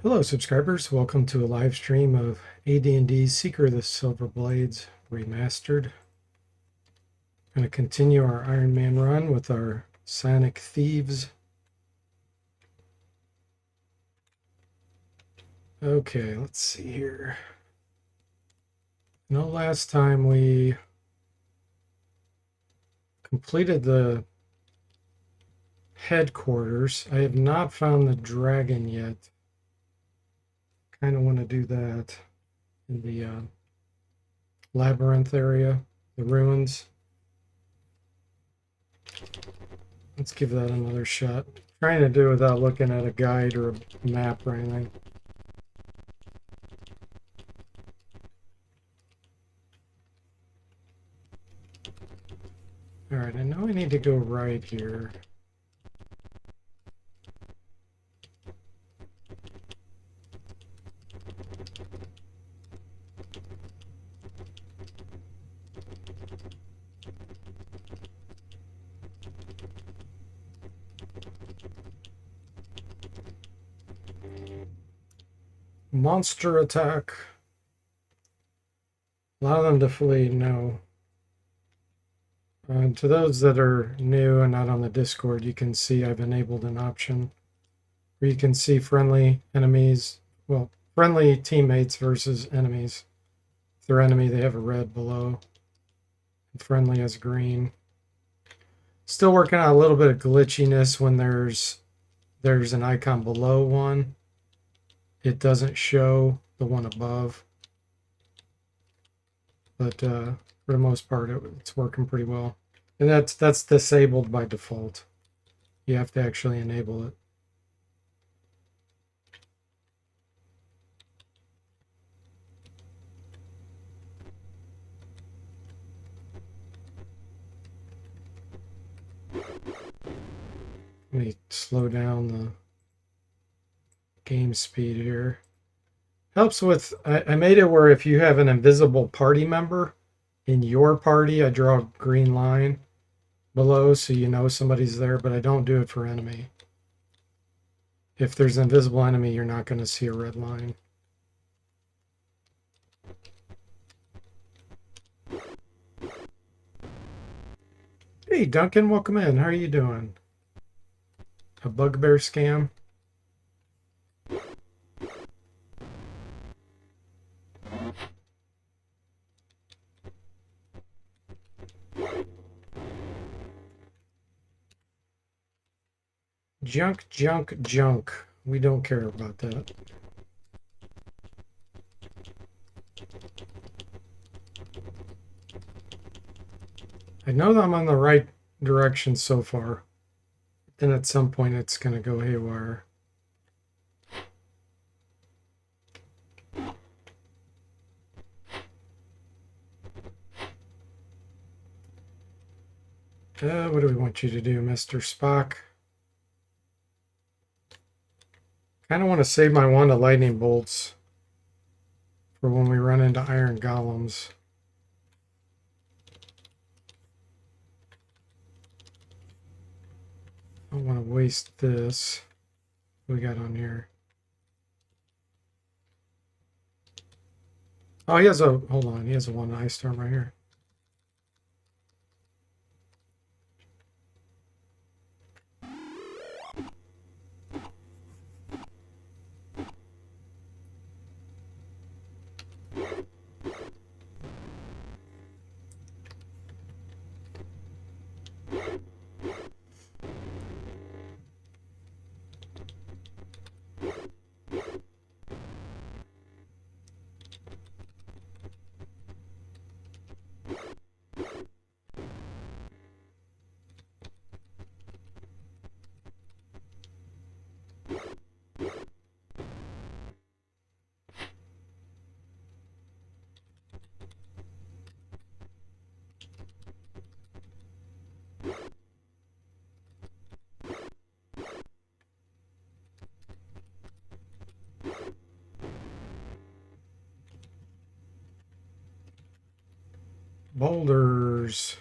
Hello subscribers, welcome to a live stream of AD&D Seeker of the Silver Blades Remastered. I'm going to continue our Iron Man run with our Sonic Thieves. Okay, let's see here. I know last time we completed the headquarters. I have not found the dragon yet. Kind of want to do that in the labyrinth area, the ruins. Let's give that another shot. Trying to do it without looking at a guide or a map or anything. All right, I know I need to go right here. Monster attack. Allow them to flee. No. To those that are new and not on the Discord, you can see I've enabled an option where you can see friendly enemies, well, friendly teammates versus enemies. If they're enemy, they have a red below. And friendly has green. Still working on a little bit of glitchiness when there's an icon below one. It doesn't show the one above. But for the most part, it's working pretty well. And that's disabled by default. You have to actually enable it. Let me slow down the game speed here. Helps with, I made it where if you have an invisible party member in your party, I draw a green line below so you know somebody's there, but I don't do it for enemy. If there's an invisible enemy, you're not going to see a red line. Hey Duncan, welcome in. How are you doing? A bugbear scam? Junk, junk, junk. We don't care about that. I know that I'm on the right direction so far. Then at some point it's going to go haywire. What do we want you to do, Mr. Spock? Kind of want to save my wand of lightning bolts for when we run into iron golems. I don't want to waste this. What we got on here? Oh, he has a, hold on, he has a one ice storm right here. Boulders.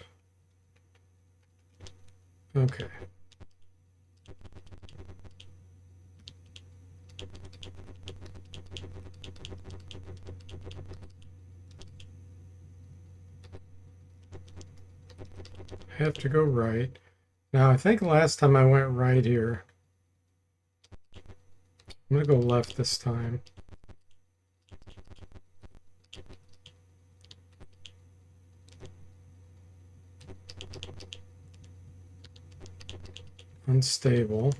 Okay. have to go right. Now, I think last time I went right here. I'm going to go left this time. Unstable.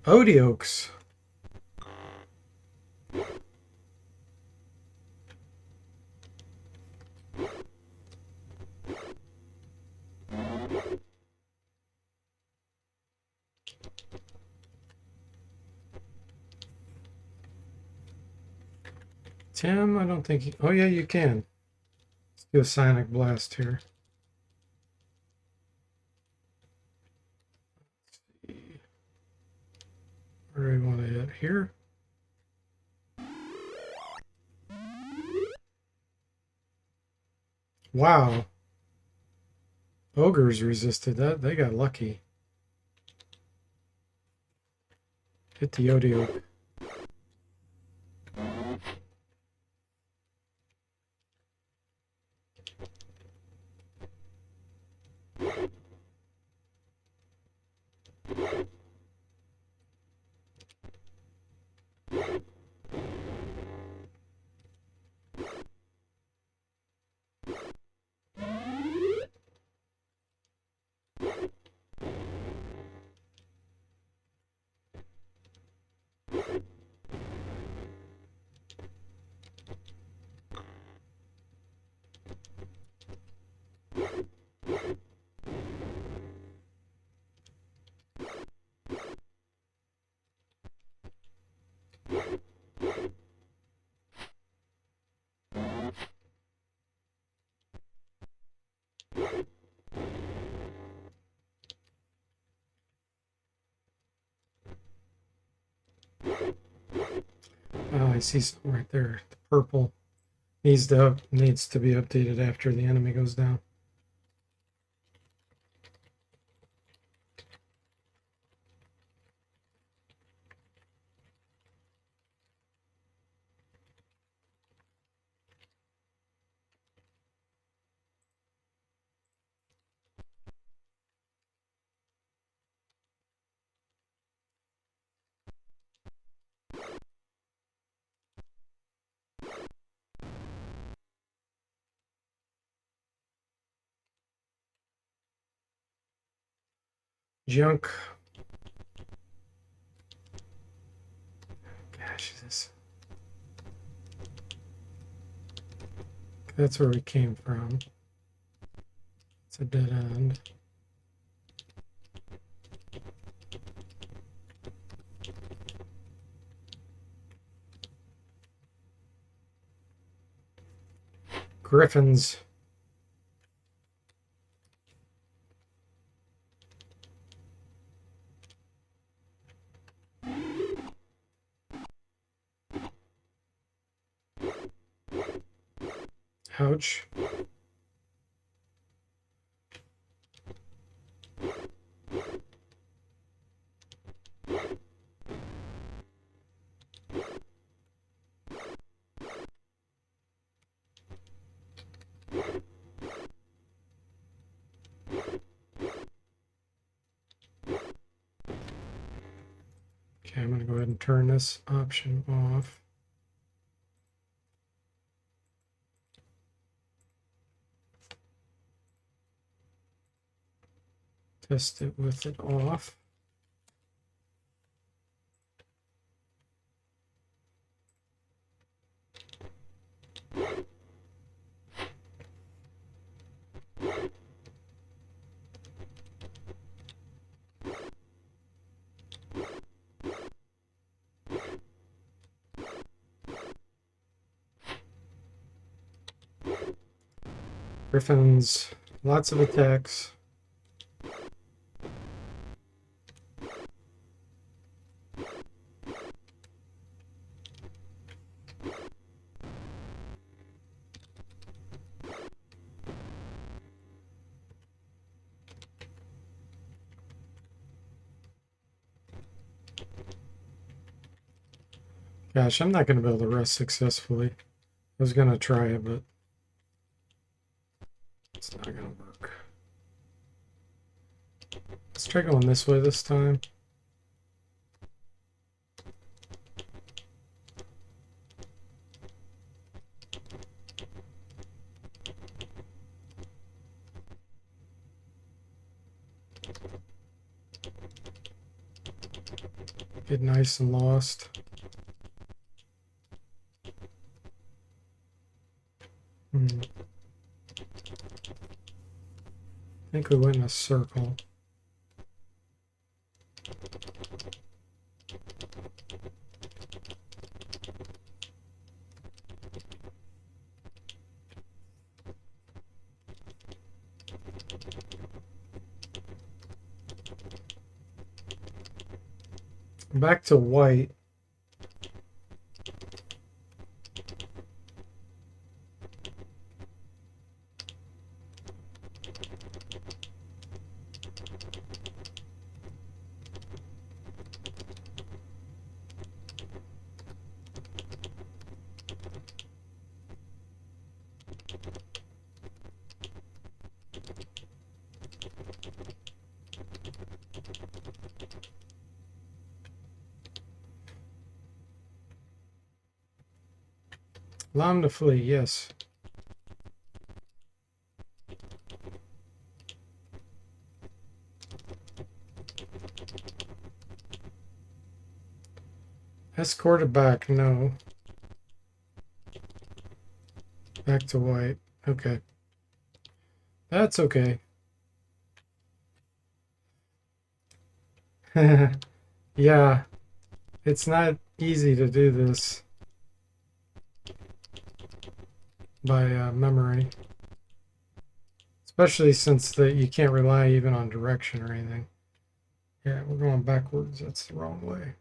Odeokes. Tim, I don't think you... Oh, yeah, you can. Let's do a Sonic Blast here. Where do we want to hit? Here? Wow. Ogres resisted that. They got lucky. Hit the Odeoke. Oh, I see something right there. The purple needs to be updated after the enemy goes down. Junk. Gosh, this. That's where we came from. It's a dead end. Griffins. Ouch. Okay, I'm going to go ahead and turn this option off. Test it with it off. Griffins, lots of attacks. Gosh, I'm not going to be able to rest successfully. I was going to try it, but it's not going to work. Let's try going this way this time. Get nice and lost. I think we went in a circle. Back to white. Allow him to flee, yes. Escorted back, no. Back to white. Okay. That's okay. Yeah. It's not easy to do this by memory. Especially since you can't rely even on direction or anything. Yeah, we're going backwards. That's the wrong way.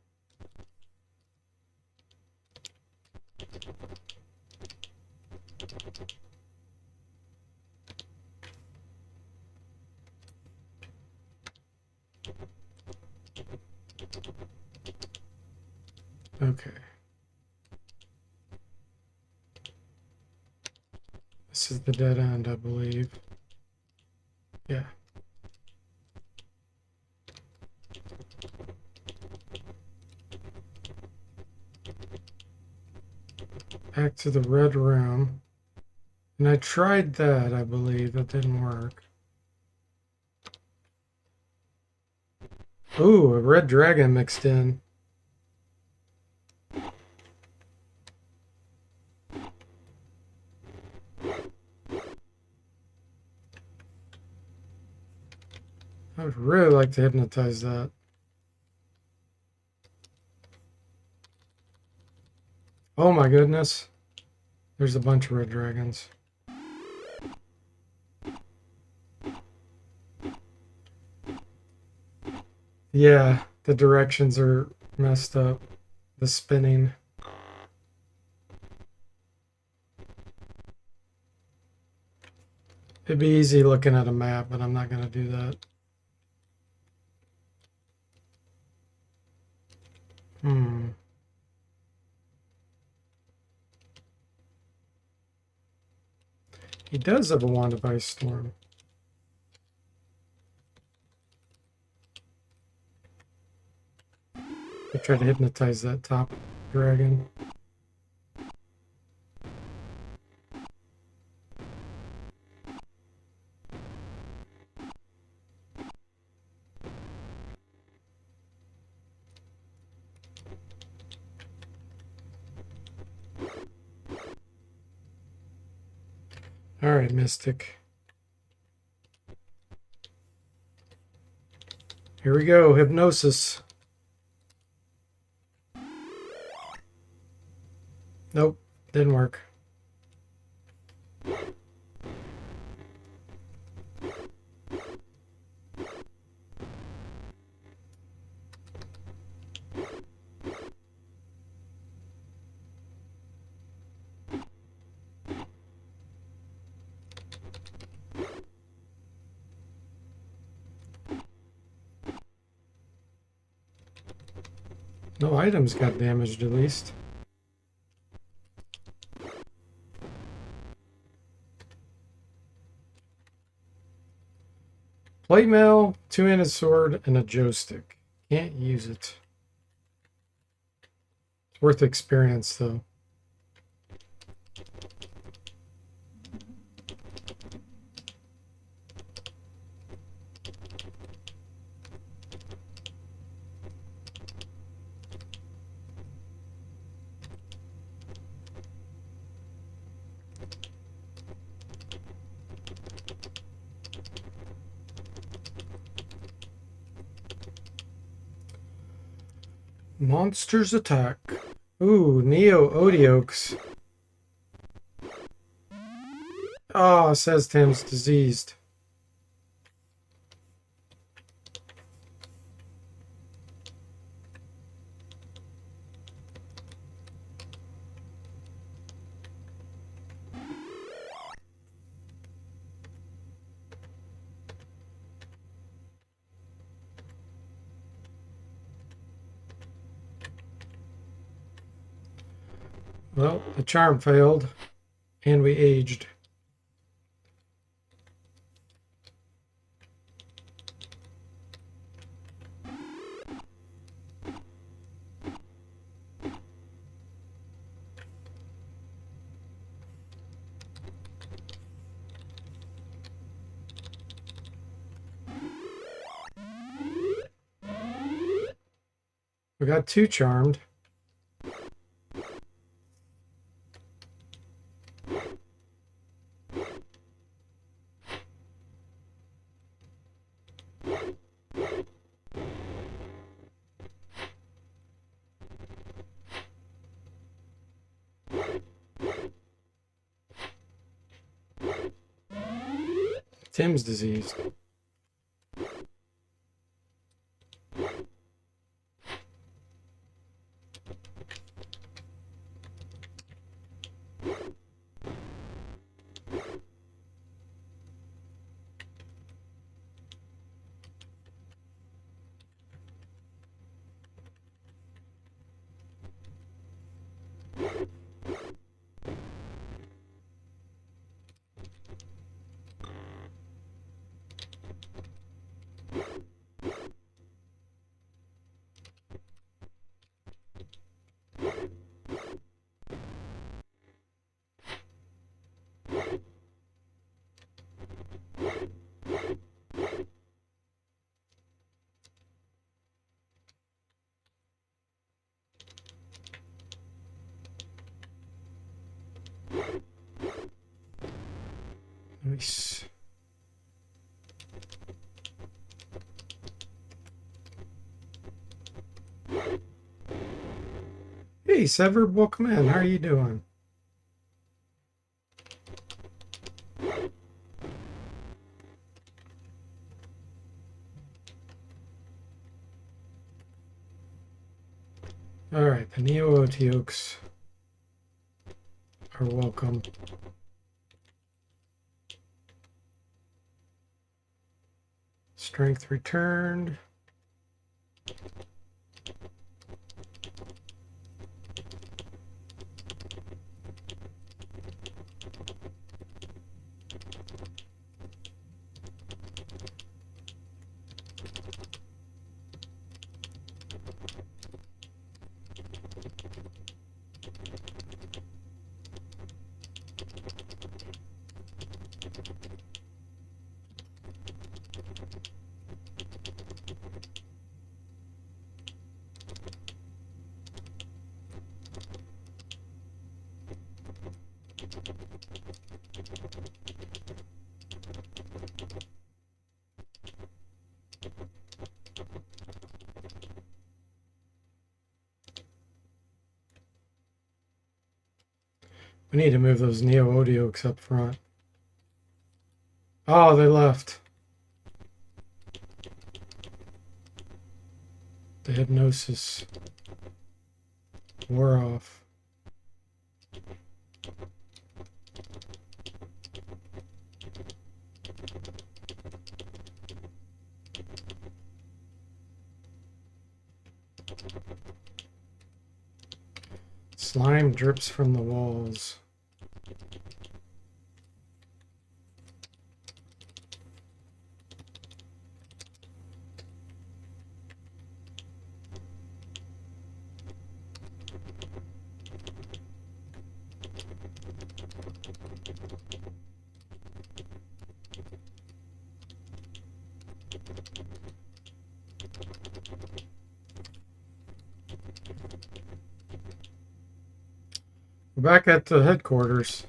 Okay. This is the dead end, I believe. Yeah. Back to the red room. And I tried that, I believe. That didn't work. Ooh, a red dragon mixed in. I would really like to hypnotize that. Oh my goodness. There's a bunch of red dragons. Yeah, the directions are messed up. The spinning. It'd be easy looking at a map, but I'm not going to do that. He does have a wand of ice storm. I try to hypnotize that top dragon. All right, Mystic. Here we go, hypnosis. Nope, didn't work. No items got damaged, at least. Plate mail, two-handed sword, and a joystick. Can't use it. It's worth experience, though. Monsters attack. Ooh, Neo Odiox. Oh, says Tim's diseased. Well, the charm failed, and we aged. We got 2 charmed. Tim's diseased. Nice. Hey, Severed, welcome in. How are you doing? All right, the Neo Odiox are welcome. Strength returned. We need to move those Neo Odiox up front. Oh, they left. The hypnosis wore off. Slime drips from the walls. We're back at the headquarters.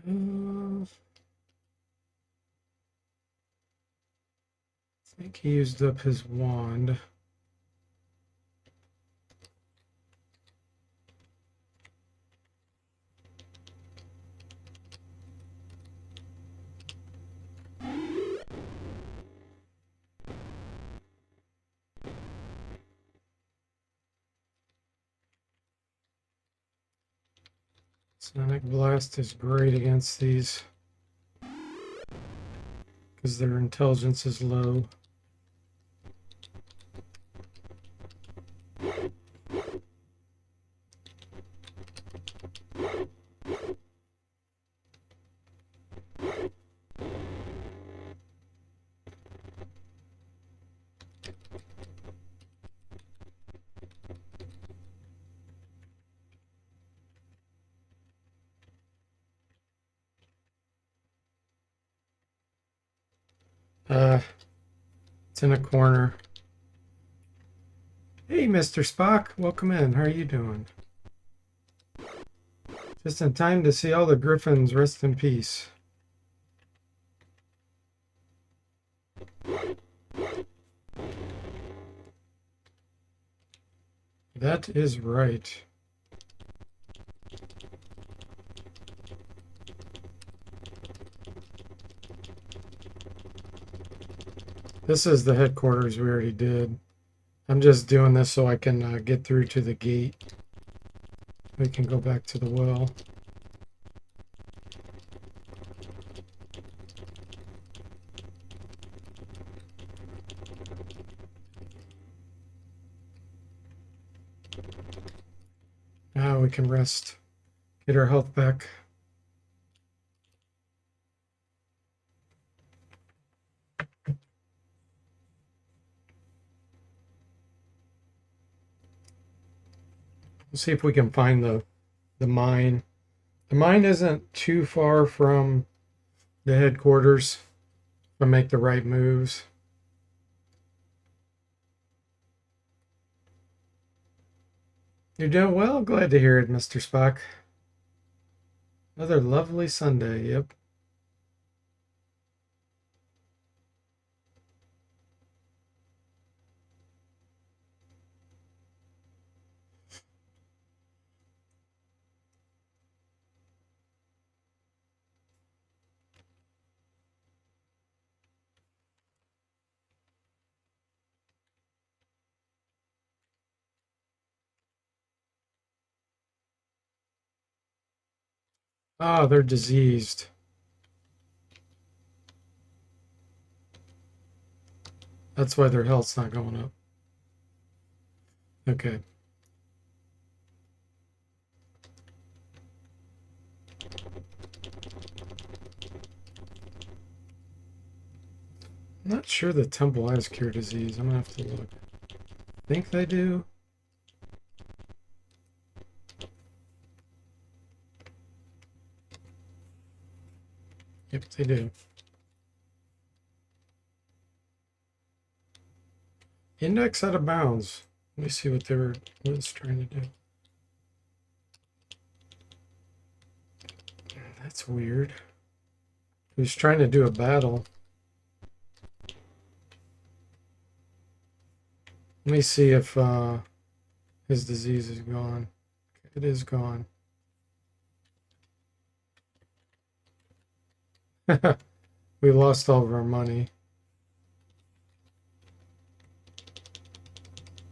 I think he used up his wand. Sonic Blast is great against these because their intelligence is low. It's in a corner. Hey, Mr. Spock, welcome in. How are you doing? Just in time to see all the Griffins rest in peace. That is right. This is the headquarters we already did. I'm just doing this so I can get through to the gate. We can go back to the well. Now we can rest, get our health back. We'll see if we can find the mine. The mine isn't too far from the headquarters if I make the right moves. You're doing well. Glad to hear it, Mr. Spock. Another lovely Sunday. Yep. Ah, they're diseased. That's why their health's not going up. Okay. I'm not sure the temple has cure disease. I'm gonna have to look. I think they do. Yep, they do. Index out of bounds. Let me see what it's trying to do. That's weird. He was trying to do a battle. Let me see if his disease is gone. It is gone. We lost all of our money.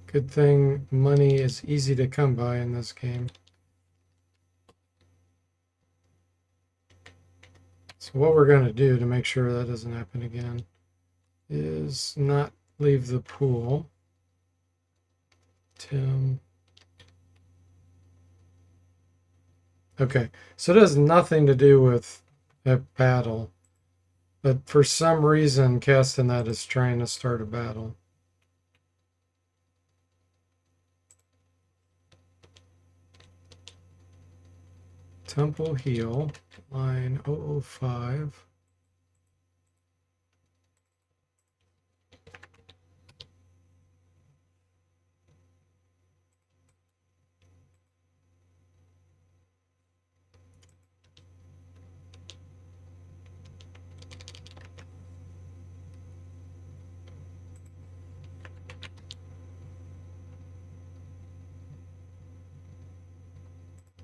Good thing money is easy to come by in this game. So what we're going to do to make sure that doesn't happen again is not leave the pool. Tim. Okay, so it has nothing to do with a battle. But for some reason, casting that is trying to start a battle. Temple heal, line 005.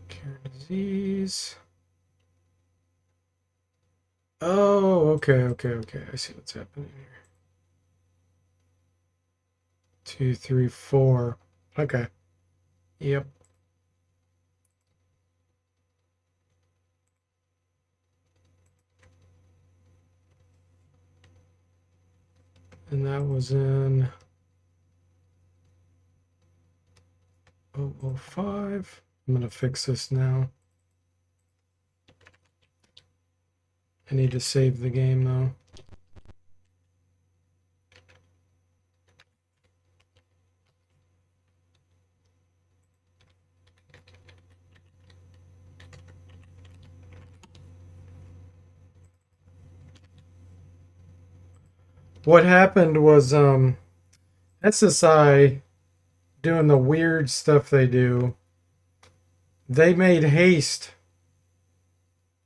Cure disease. Oh, okay. I see what's happening here. 2, 3, 4. Okay. Yep. And that was in 005. I'm going to fix this now. I need to save the game though. What happened was SSI doing the weird stuff they do. They made haste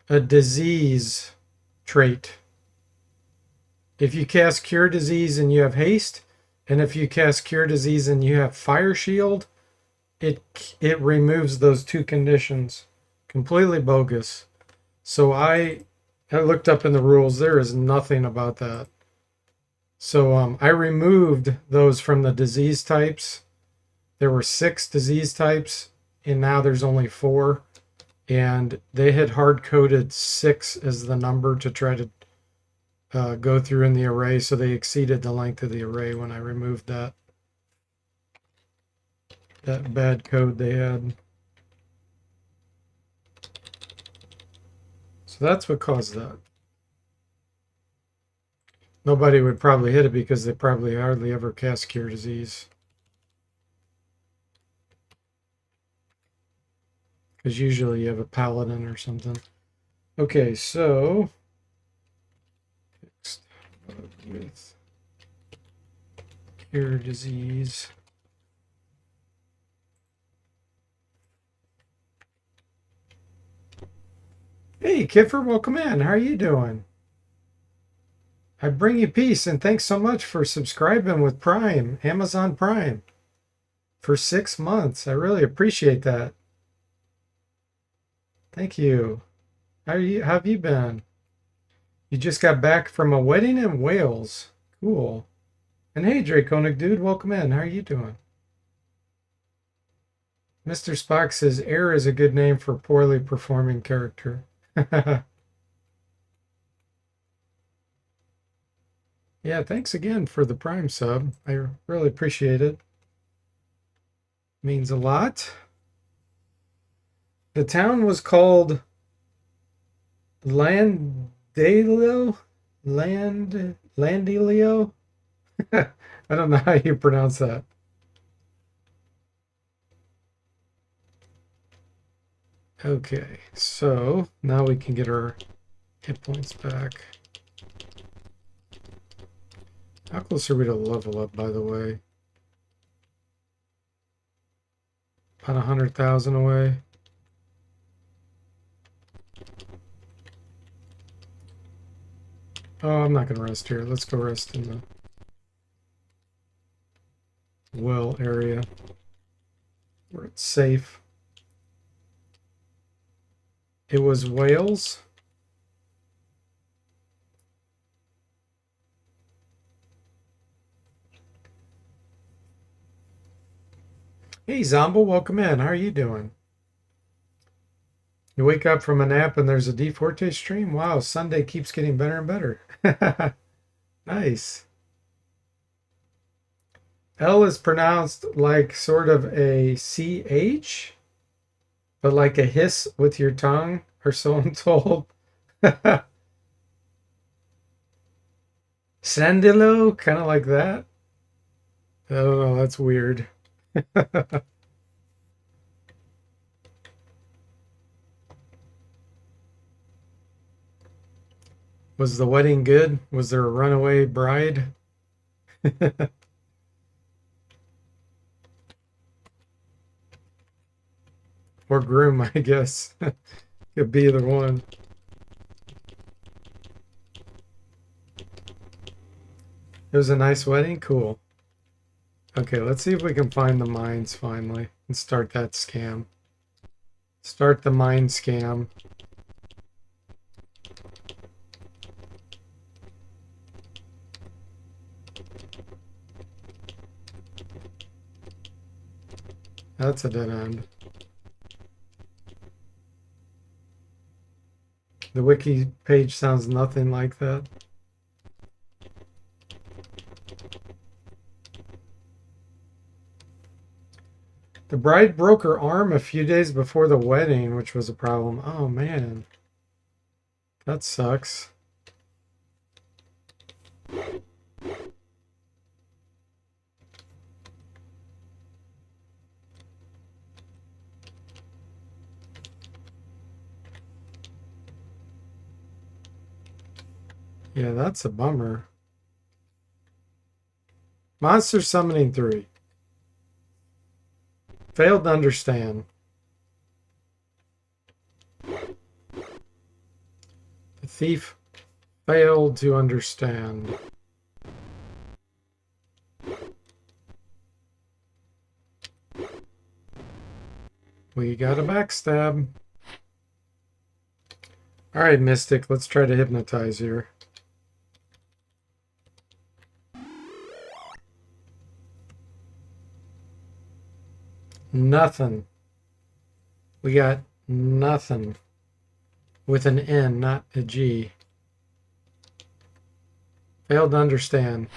a disease trait. If you cast Cure Disease and you have haste, and if you cast Cure Disease and you have Fire Shield, it removes those two conditions. Completely bogus. So I looked up in the rules. There is nothing about that. So I removed those from the disease types. There were 6 disease types, and now there's only 4. And they had hard coded 6 as the number to try to go through in the array, so they exceeded the length of the array when I removed that bad code they had. So that's what caused that. Nobody would probably hit it because they probably hardly ever cast Cure Disease. Because usually you have a paladin or something. Okay, so fixed with Cure Disease. Hey, Kiffer, welcome in. How are you doing? I bring you peace, and thanks so much for subscribing with Prime, Amazon Prime, for 6 months. I really appreciate that. Thank you. How have you been? You just got back from a wedding in Wales. Cool. And hey, Draconic Dude, welcome in. How are you doing? Mr. Spock says Air is a good name for poorly performing character. Yeah, thanks again for the Prime sub. I really appreciate it. Means a lot. The town was called Landilio? Landilio? I don't know how you pronounce that. Okay, so now we can get our hit points back. How close are we to level up, by the way? About 100,000 away. Oh, I'm not going to rest here. Let's go rest in the well area where it's safe. It was Wales. Hey, Zombo, welcome in. How are you doing? You wake up from a nap and there's a DFortae stream? Wow, Sunday keeps getting better and better. Nice. L is pronounced like sort of a CH, but like a hiss with your tongue, or so I'm told. Sandilo, kind of like that. I don't know, that's weird. Was the wedding good? Was there a runaway bride? Or groom, I guess. Could be either one. It was a nice wedding? Cool. Okay, let's see if we can find the mines finally and start that scam. Start the mine scam. That's a dead end. The wiki page sounds nothing like that. The bride broke her arm a few days before the wedding, which was a problem. Oh man. That sucks. Yeah, that's a bummer. Monster Summoning 3. Failed to understand. The thief failed to understand. We got a backstab. All right, Mystic, let's try to hypnotize here. Nothing. We got nothing. With an N, not a G. Failed to understand.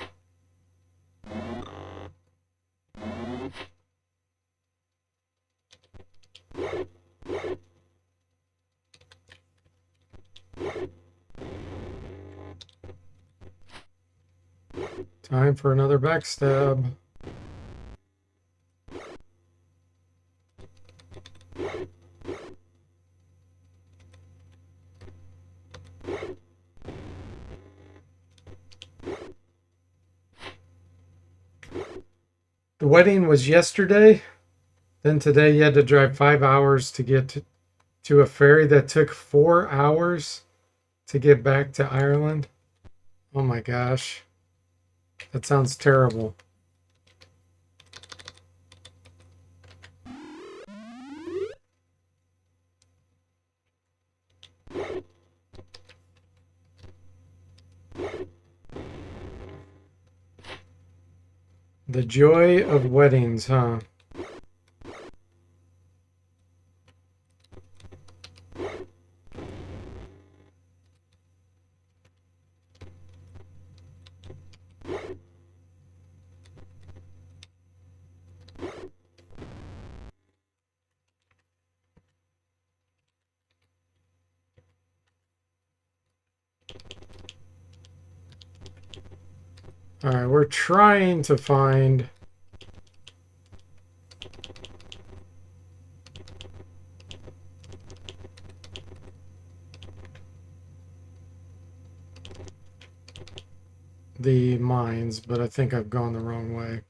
Time for another backstab. The wedding was yesterday. Then today you had to drive 5 hours to get to a ferry that took 4 hours to get back to Ireland. Oh my gosh. That sounds terrible. The joy of weddings, huh? All right, we're trying to find the mines, but I think I've gone the wrong way.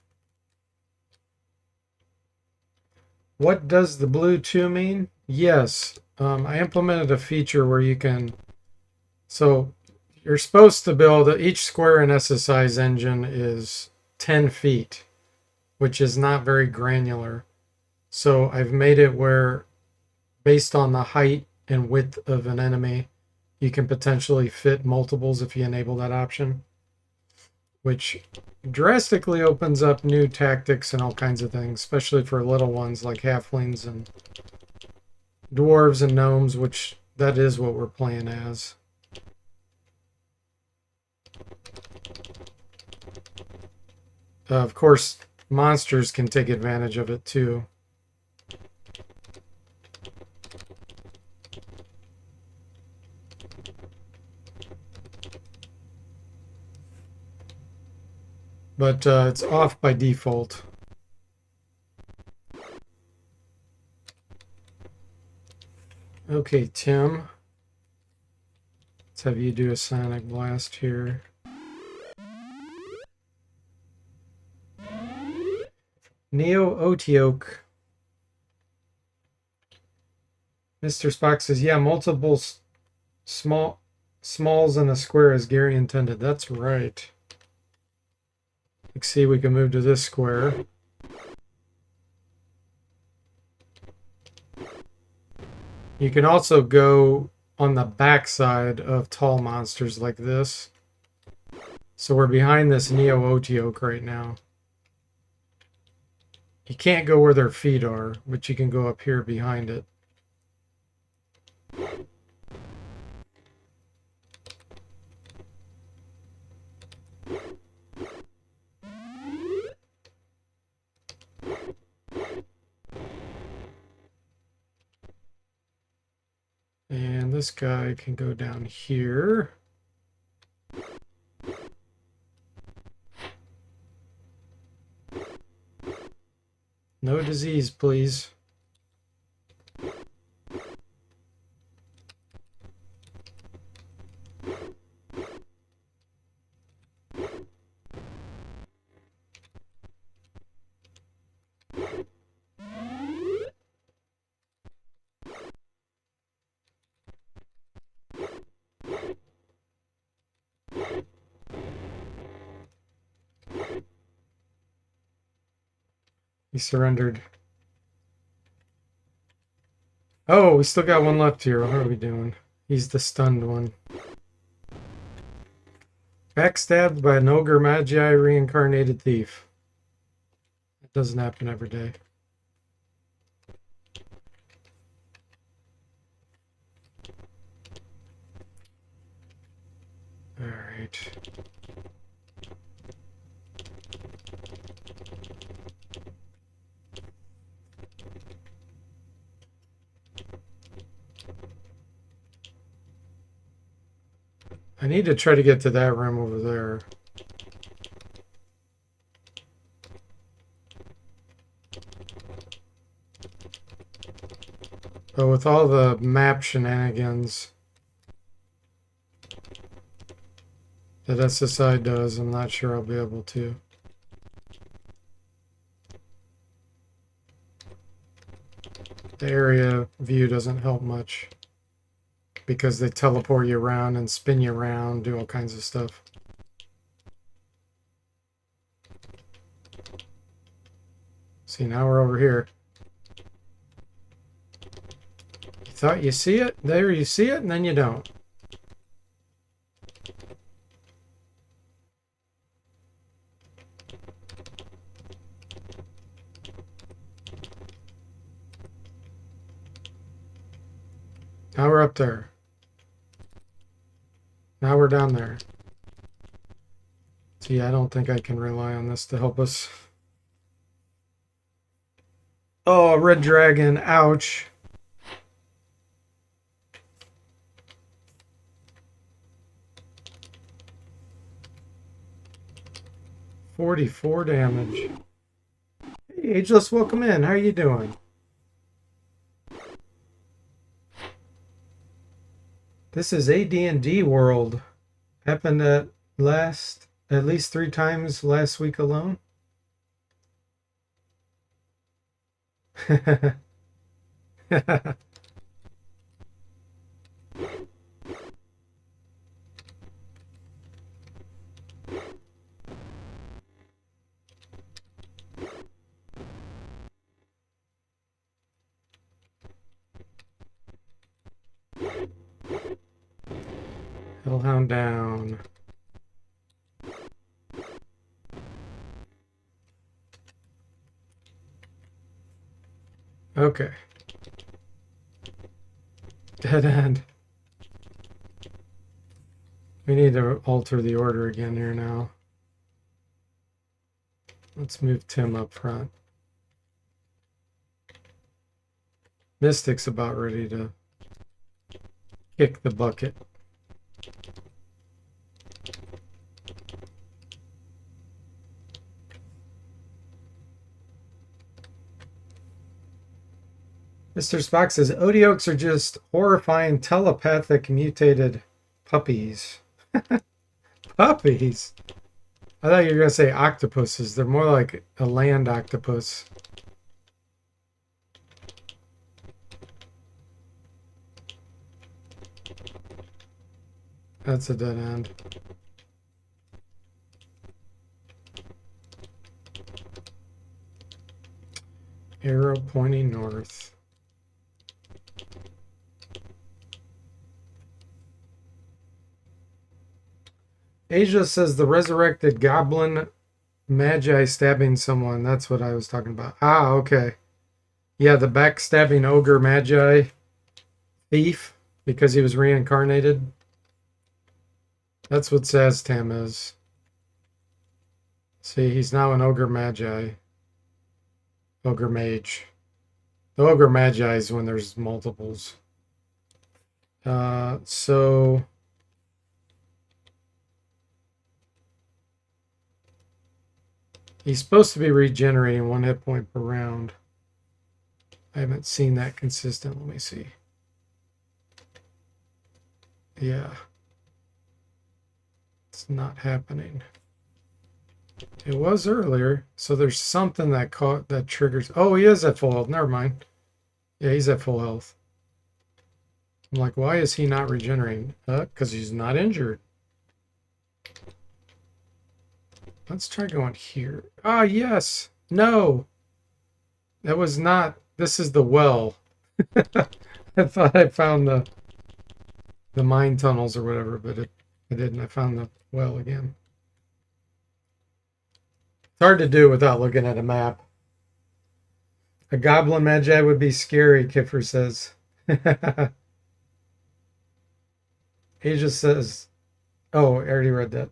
What does the blue 2 mean? Yes, I implemented a feature where you can, so you're supposed to build, each square in SSI's engine is 10 feet, which is not very granular. So I've made it where based on the height and width of an enemy, you can potentially fit multiples if you enable that option, which drastically opens up new tactics and all kinds of things, especially for little ones like halflings and dwarves and gnomes, which that is what we're playing as. Of course, monsters can take advantage of it too. But it's off by default. Okay, Tim. Let's have you do a sonic blast here. Neo Otioke. Mr. Spock says, yeah, multiple smalls in a square as Gary intended. That's right. Let's see, we can move to this square. You can also go on the backside of tall monsters like this. So we're behind this Neo Otioke right now. You can't go where their feet are, but you can go up here behind it. And this guy can go down here. No disease, please. He surrendered. Oh, we still got one left here. What are we doing? He's the stunned one. Backstabbed by an ogre magi reincarnated thief. It doesn't happen every day. All right. I need to try to get to that room over there. But with all the map shenanigans that SSI does, I'm not sure I'll be able to. The area view doesn't help much because they teleport you around and spin you around, do all kinds of stuff. See, now we're over here. You thought you see it? There you see it, and then you don't. Now we're up there. Now we're down there. See, I don't think I can rely on this to help us. Oh, red dragon, ouch. $44 damage. Hey, Ageless, welcome in. How are you doing? This is AD&D World. Happened at least 3 times last week alone. Hellhound down. Okay. Dead end. We need to alter the order again here now. Let's move Tim up front. Mystic's about ready to kick the bucket. Mr. Spock says, Odeokes are just horrifying telepathic mutated puppies. Puppies? I thought you were going to say octopuses. They're more like a land octopus. That's a dead end. Arrow pointing north. Asia says the resurrected goblin magi stabbing someone. That's what I was talking about. Ah, okay. Yeah, the backstabbing ogre magi thief because he was reincarnated. That's what Saztam is. See, he's now an ogre magi. Ogre mage. The ogre magi is when there's multiples. So he's supposed to be regenerating 1 hit point per round. I haven't seen that consistent. Let me see. Yeah. It's not happening. It was earlier, so there's something that triggers. Oh, he is at full health. Never mind. Yeah, he's at full health. I'm like, why is he not regenerating? Because he's not injured. Let's try going here. Ah, yes. No. That was not. This is the well. I thought I found the mine tunnels or whatever, but I didn't. I found the well again. It's hard to do without looking at a map. A goblin magi would be scary, Kiffer says. Asia says, oh, I already read that.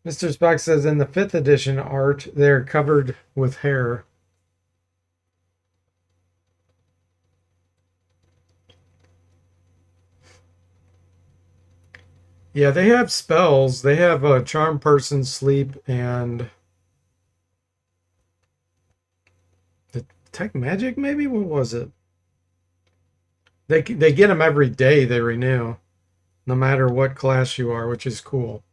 Mr. Spock says, in the 5th edition art, they're covered with hair. Yeah, they have spells. They have a charm person, sleep, and detect magic, maybe? What was it? They get them every day. They renew, no matter what class you are, which is cool.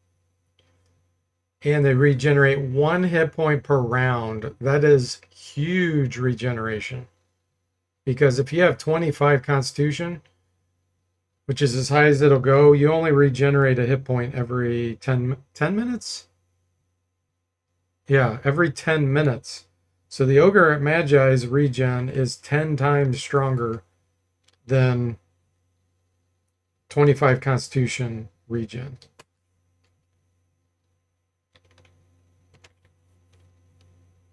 And they regenerate 1 hit point per round. That is huge regeneration. Because if you have 25 Constitution, which is as high as it'll go, you only regenerate a hit point every 10 minutes? Yeah, every 10 minutes. So the Ogre Magi's regen is 10 times stronger than 25 Constitution regen.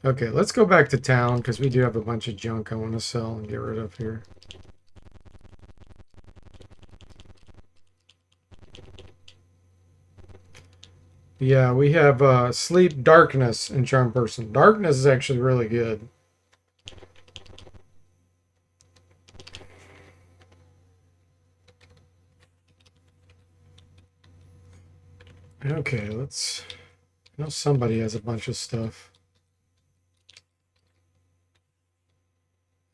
Okay, let's go back to town because we do have a bunch of junk I want to sell and get rid of here. Yeah, we have Sleep, Darkness, and Charm Person. Darkness is actually really good. Okay, let's... I know somebody has a bunch of stuff.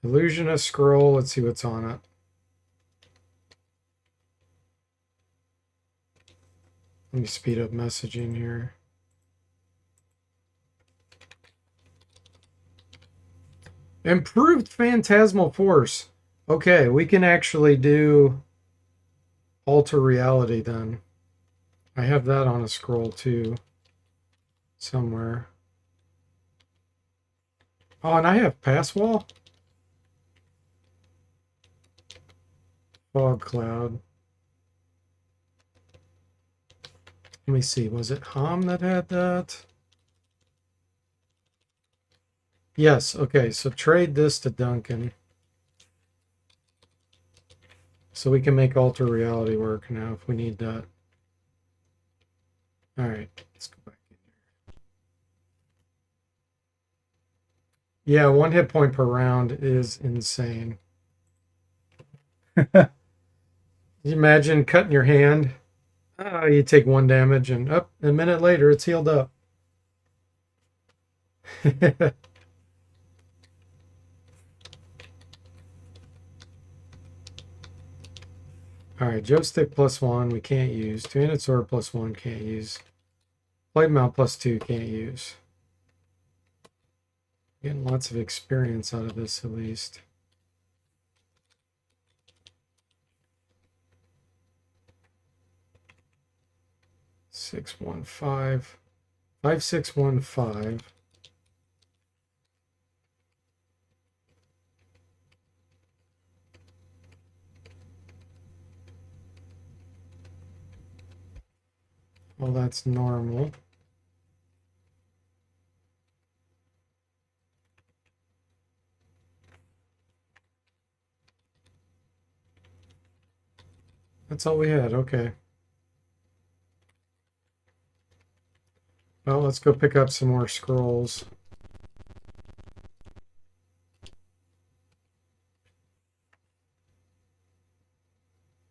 Illusionist scroll. Let's see what's on it. Let me speed up messaging here. Improved Phantasmal Force. Okay, we can actually do alter reality then. I have that on a scroll too. Somewhere. Oh, and I have Pass Wall. Fog Cloud. Let me see. Was it Hom that had that? Yes. Okay. So trade this to Duncan. So we can make alter reality work now if we need that. All right, let's go back in here. Yeah, 1 hit point per round is insane. Can you imagine cutting your hand? Oh, you take 1 damage and up a minute later it's healed up. All right, joystick +1 we can't use. Two-handed sword +1 can't use. Blade mount +2 can't use. Getting lots of experience out of this at least. Six, 1, 5. 5, 6, 1, 5. Well, that's normal. That's all we had. Okay. Well, let's go pick up some more scrolls.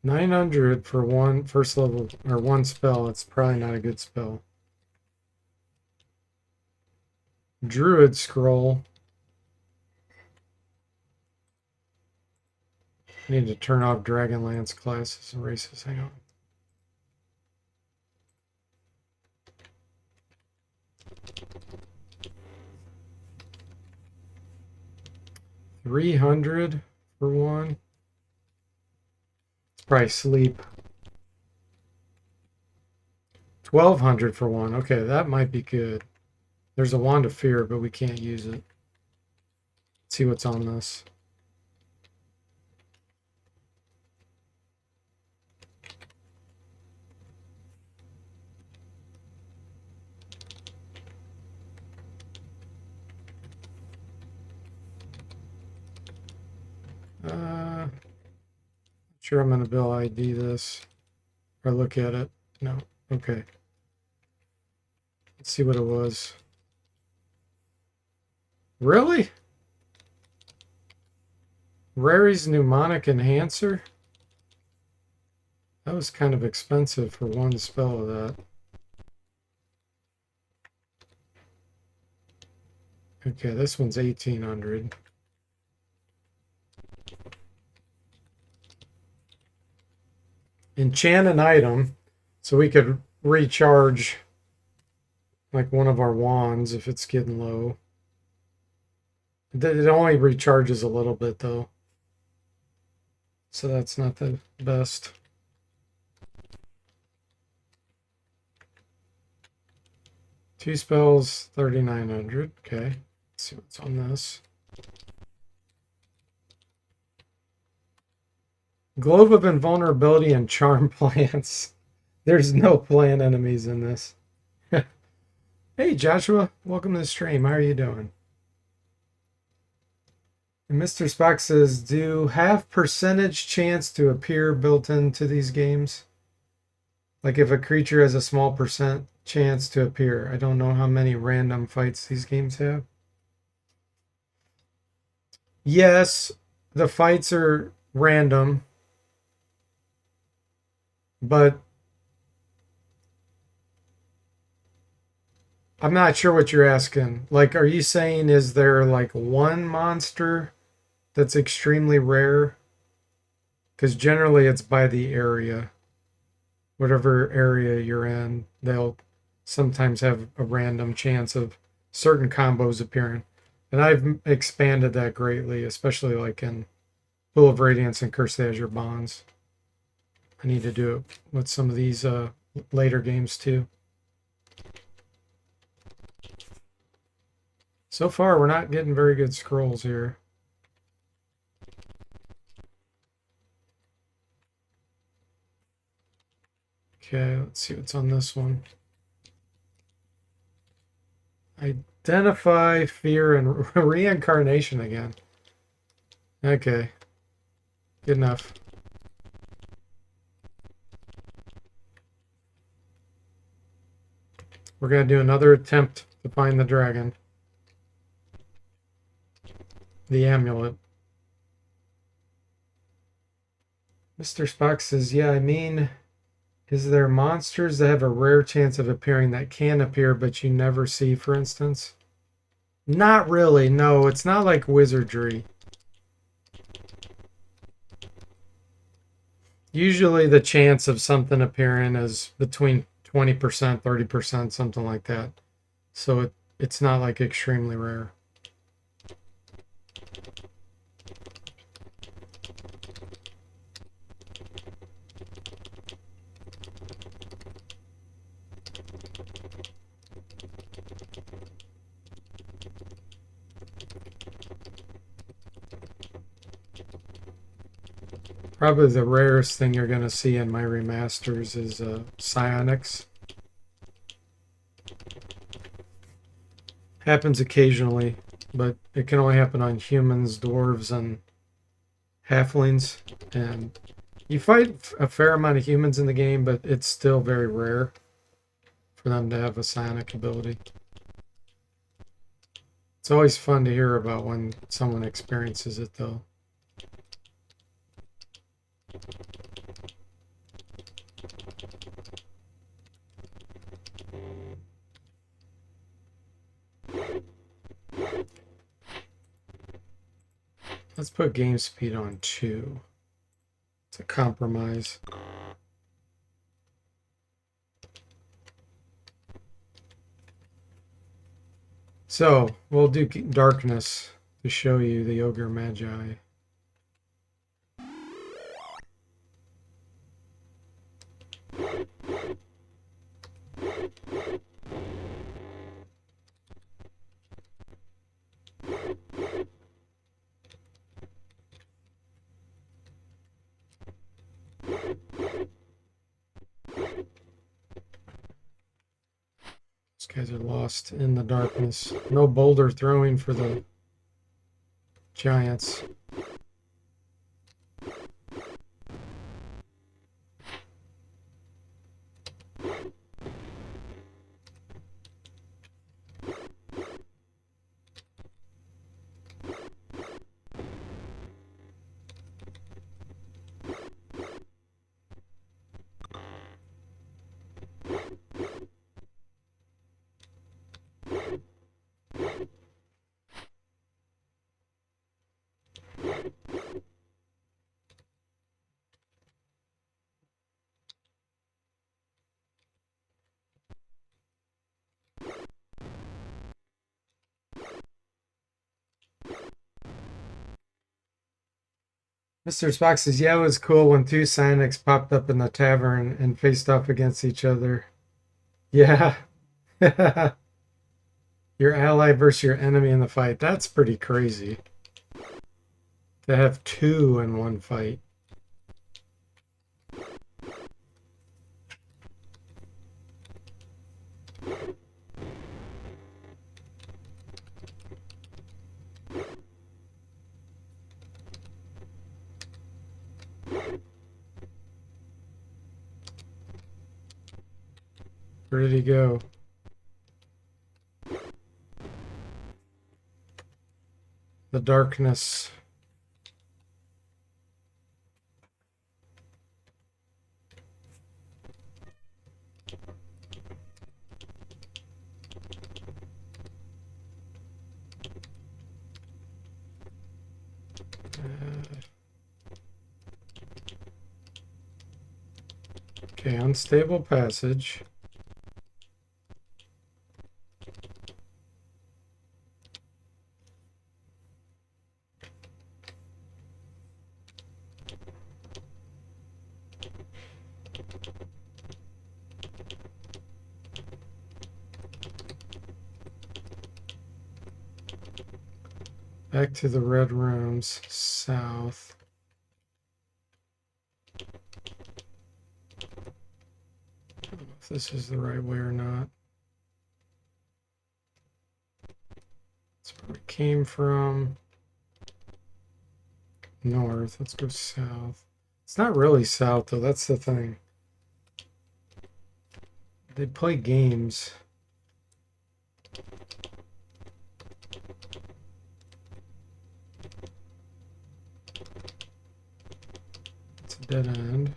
$900 for one first level or one spell. It's probably not a good spell. Druid scroll. I need to turn off Dragonlance classes and races. Hang on. $300 for one. It's probably sleep. 1,200 for one. Okay, that might be good. There's a wand of fear, but we can't use it. Let's see what's on this. Sure, I'm gonna bill ID this or look at it. No, okay. Let's see what it was. Really? Rary's mnemonic enhancer? That was kind of expensive for one spell of that. Okay, this one's 1,800. Enchant an item so we could recharge like one of our wands if it's getting low. It only recharges a little bit though, so that's not the best. Two spells, 3,900. Okay, let's see what's on this. Globe of Invulnerability and Charm plants. There's no plant enemies in this. Hey Joshua, welcome to the stream. How are you doing? And Mr. Spock says, do have percentage chance to appear built into these games? Like if a creature has a small percent chance to appear. I don't know how many random fights these games have. Yes, the fights are random, but I'm not sure what you're asking. Like, are you saying is there like one monster that's extremely rare? Because generally it's by the area. Whatever area you're in, they'll sometimes have a random chance of certain combos appearing. And I've expanded that greatly, especially like in Pool of Radiance and Curse the Azure Bonds. I need to do it with some of these later games too. So far, we're not getting very good scrolls here. Okay, let's see what's on this one. Identify fear and reincarnation again. Okay, good enough. We're going to do another attempt to find the dragon. The amulet. Mr. Spock says, yeah, I mean, is there monsters that have a rare chance of appearing that can appear but you never see, for instance? Not really, no. It's not like wizardry. Usually the chance of something appearing is between 20%, 30%, something like that. So it's not like extremely rare. Probably the rarest thing you're going to see in my remasters is psionics. Happens occasionally, but it can only happen on humans, dwarves, and halflings. And you fight a fair amount of humans in the game, but it's still very rare for them to have a psionic ability. It's always fun to hear about when someone experiences it, though. Let's put game speed on 2. It's a compromise. So we'll do darkness to show you the Ogre Magi. These guys are lost in the darkness. No boulder throwing for the giants. Mr. Spock says, yeah, it was cool when 2 psionics popped up in the tavern and faced off against each other. Yeah. Your ally versus your enemy in the fight. That's pretty crazy. To have 2 in one fight. Where did he go? The darkness. Okay, unstable passage. Back to the red rooms, south. I don't know if this is the right way or not. That's where we came from. North, let's go south. It's not really south though, that's the thing. They play games. It's a dead end.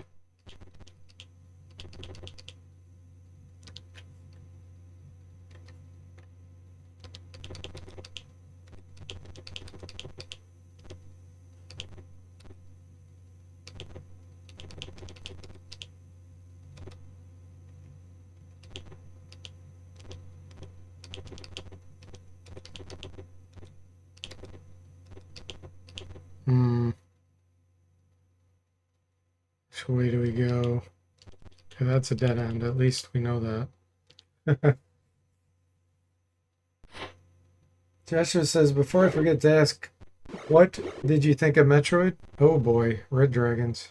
Which way do we go? Okay, that's a dead end. At least we know that. Joshua says, before I forget to ask, what did you think of Metroid? Oh boy, Red Dragons.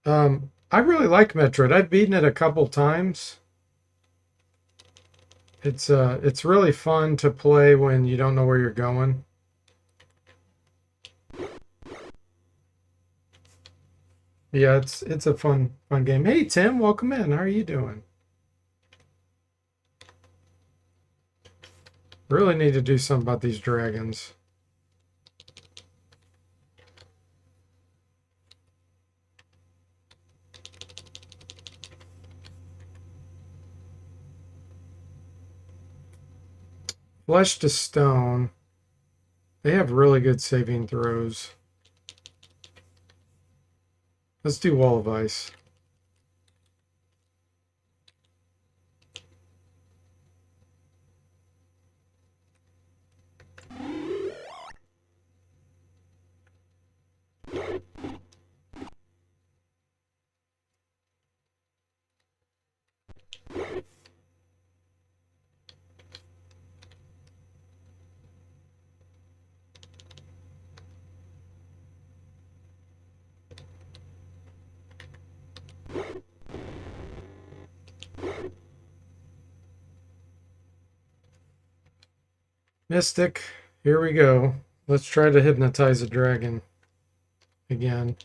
I really like Metroid. I've beaten it a couple times. It's really fun to play when you don't know where you're going. Yeah, it's a fun game. Hey Tim, welcome in. How are you doing? Really need to do something about these dragons. Flesh to stone. They have really good saving throws. Let's do wall of ice. Mystic, here we go. Let's try to hypnotize a dragon again.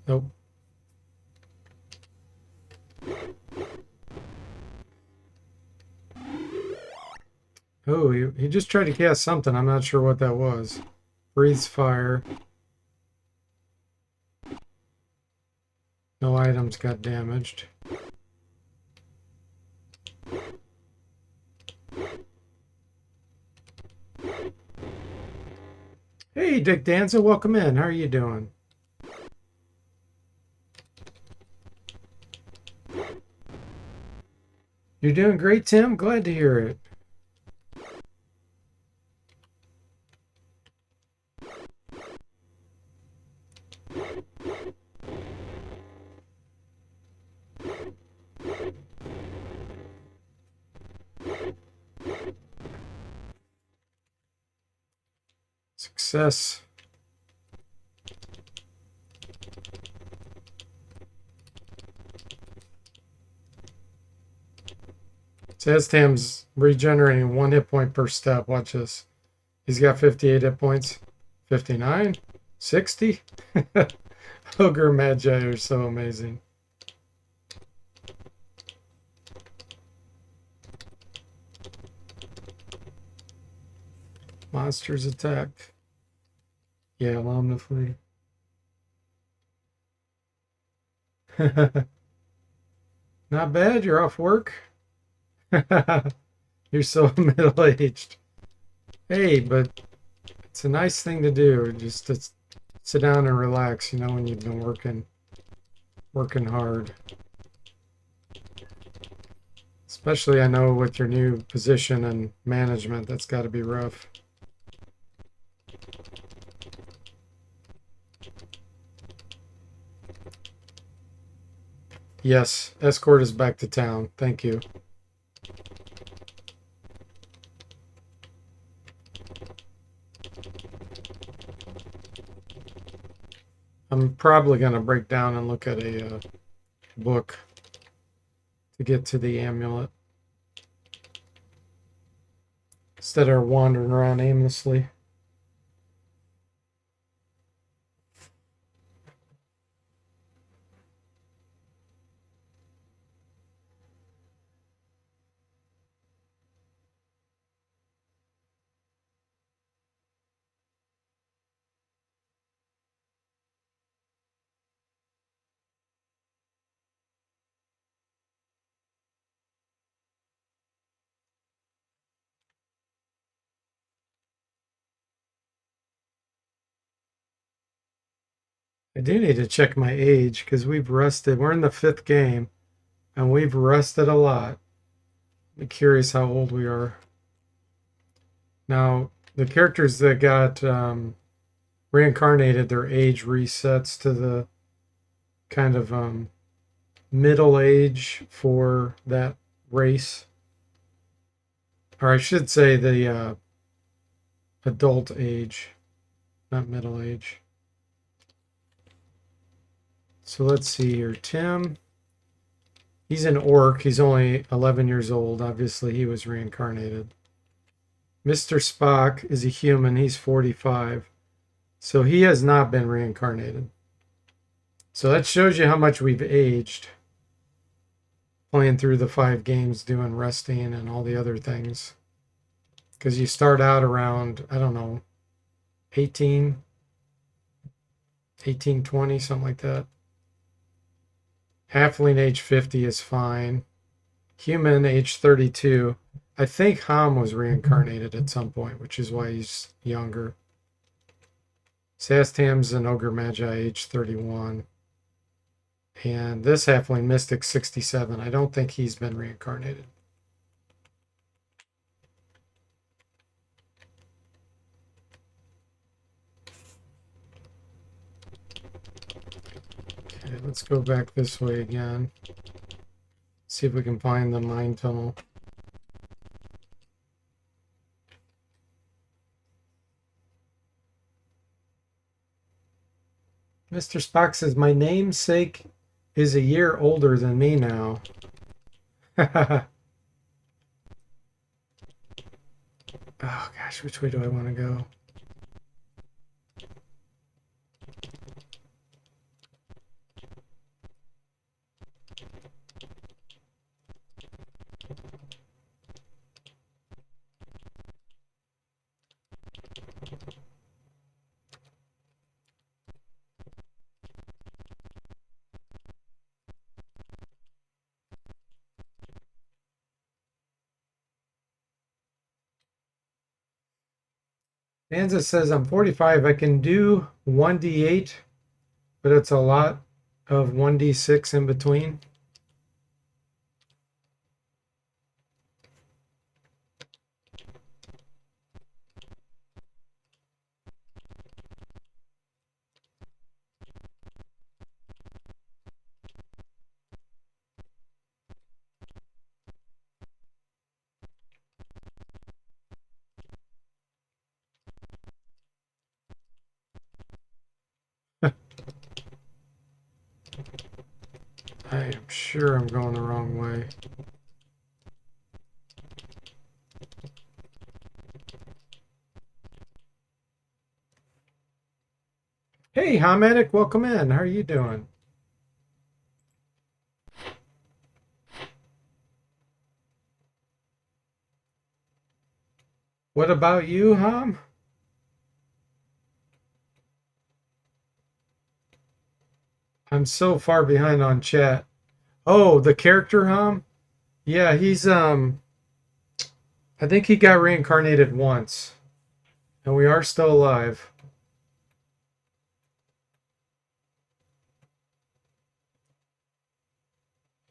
Nope. Oh, he just tried to cast something. I'm not sure what that was. Breathes fire. No items got damaged. Hey, Dick Danza, welcome in. How are you doing? You're doing great, Tim. Glad to hear it. Success. Says Tam's regenerating 1 hit point per step. Watch this. He's got 58 hit points. 59? 60? Ogre Magi are so amazing. Monsters attack. Yeah, omnifully. Not bad. You're off work. You're so middle-aged. Hey, but it's a nice thing to do. Just to sit down and relax, you know, when you've been working hard. Especially, I know with your new position and management, that's got to be rough. Yes, escort is back to town. Thank you. I'm probably going to break down and look at a book to get to the amulet instead of wandering around aimlessly. I do need to check my age because we've rested. We're in the 5th game and we've rested a lot. I'm curious how old we are. Now, the characters that got reincarnated, their age resets to the kind of middle age for that race. Or I should say the adult age, not middle age. So let's see here. Tim, he's an orc. He's only 11 years old. Obviously, he was reincarnated. Mr. Spock is a human. He's 45. So he has not been reincarnated. So that shows you how much we've aged playing through the 5 games, doing resting and all the other things. Because you start out around, I don't know, 18, 20, something like that. Halfling age 50 is fine. Human age 32. I think Ham was reincarnated at some point, which is why he's younger. Sastam's an Ogre Magi age 31. And this Halfling Mystic 67. I don't think he's been reincarnated. Okay, let's go back this way again. See if we can find the mine tunnel. Mr. Spock says, my namesake is a year older than me now. Oh gosh, which way do I want to go? Danza says, I'm 45. I can do 1d8, but it's a lot of 1d6 in between. I am sure I'm going the wrong way. Hey, Hamedic, welcome in. How are you doing? What about you, Ham? I'm so far behind on chat. Oh, the character, Ham? Yeah, he's I think he got reincarnated once. And we are still alive.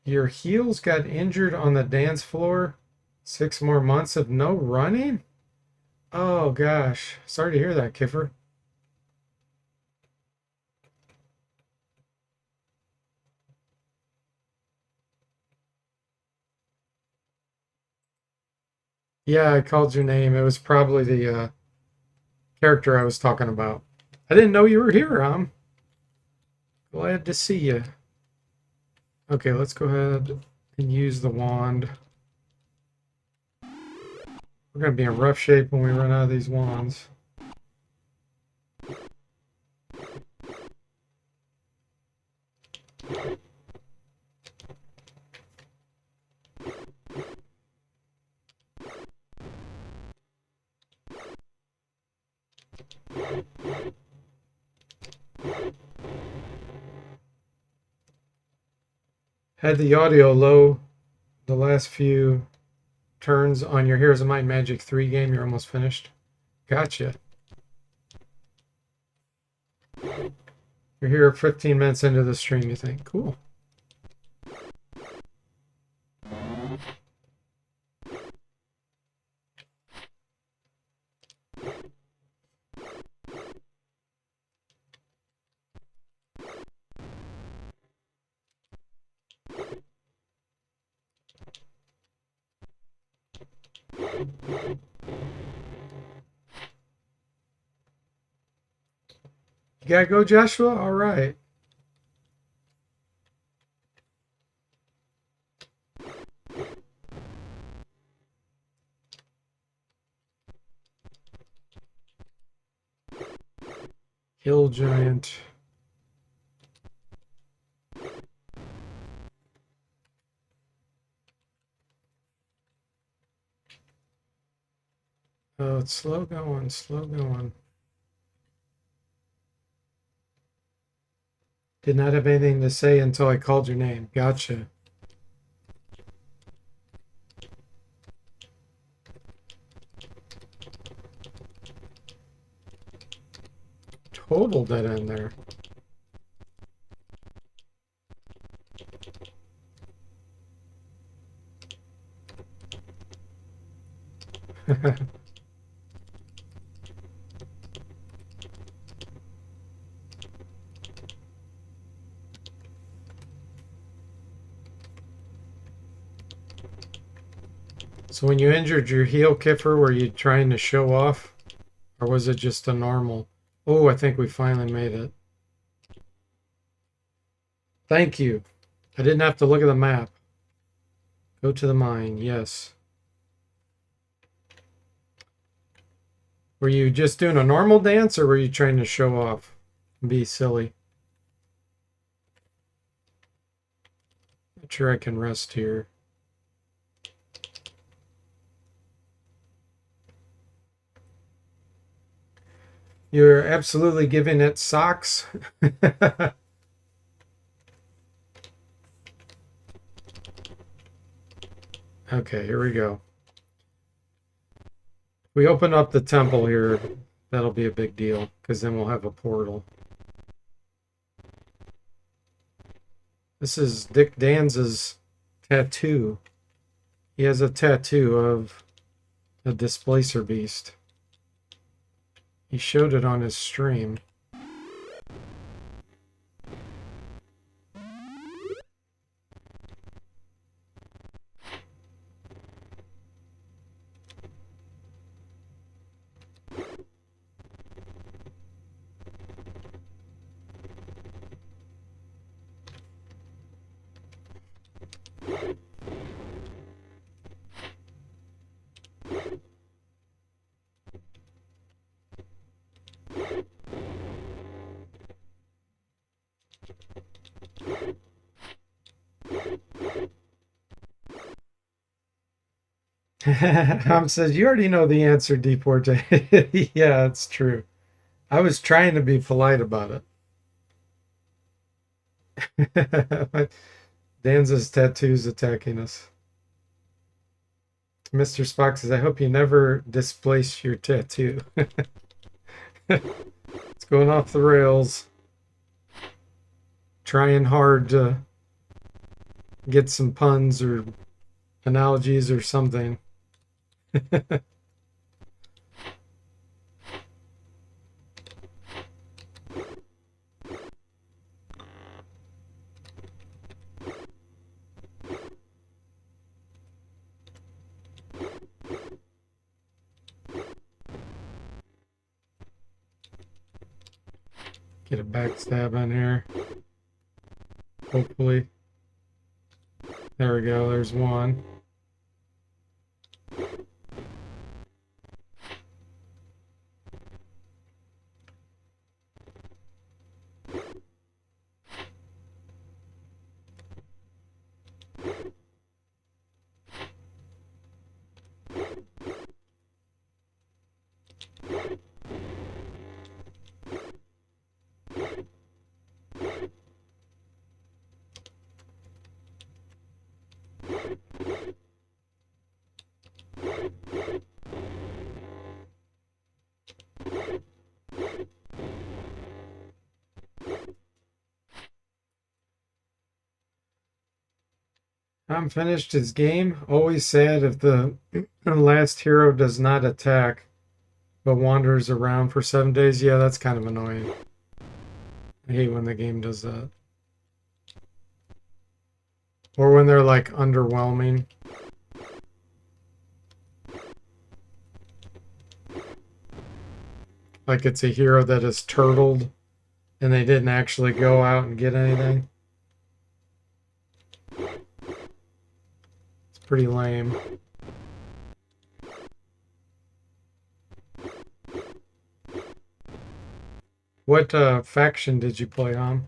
Your heels got injured on the dance floor. 6 more months of no running? Oh gosh. Sorry to hear that, Kiffer. Yeah, I called your name. It was probably the character I was talking about. I didn't know you were here, Ham. Glad to see you. Okay, let's go ahead and use the wand. We're going to be in rough shape when we run out of these wands. Had the audio low the last few turns on your Heroes of Might and Magic 3 game. You're almost finished. Gotcha. You're here 15 minutes into the stream, you think, cool. You gotta go, Joshua? All right. Hill Giant. Oh, it's slow going, slow going. Did not have anything to say until I called your name. Gotcha. Total dead end there. So when you injured your heel, Kiffer, were you trying to show off? Or was it just a normal? Oh, I think we finally made it. Thank you. I didn't have to look at the map. Go to the mine, yes. Were you just doing a normal dance or were you trying to show off and be silly? Not sure I can rest here. You're absolutely giving it socks. Okay, here we go. We open up the temple here. That'll be a big deal because then we'll have a portal. This is Dick Danz's tattoo. He has a tattoo of a displacer beast. He showed it on his stream. Ham says, you already know the answer, DFortae. Yeah, it's true. I was trying to be polite about it. Danza's tattoo's attacking us. Mr. Spock says, I hope you never displace your tattoo. It's going off the rails. Trying hard to get some puns or analogies or something. Get a backstab on here. Hopefully. There we go. There's one. Tom finished his game. Always sad if the last hero does not attack, but wanders around for 7 days. Yeah, that's kind of annoying. I hate when the game does that. Or when they're like underwhelming. Like it's a hero that is turtled and they didn't actually go out and get anything. It's pretty lame. What faction did you play on?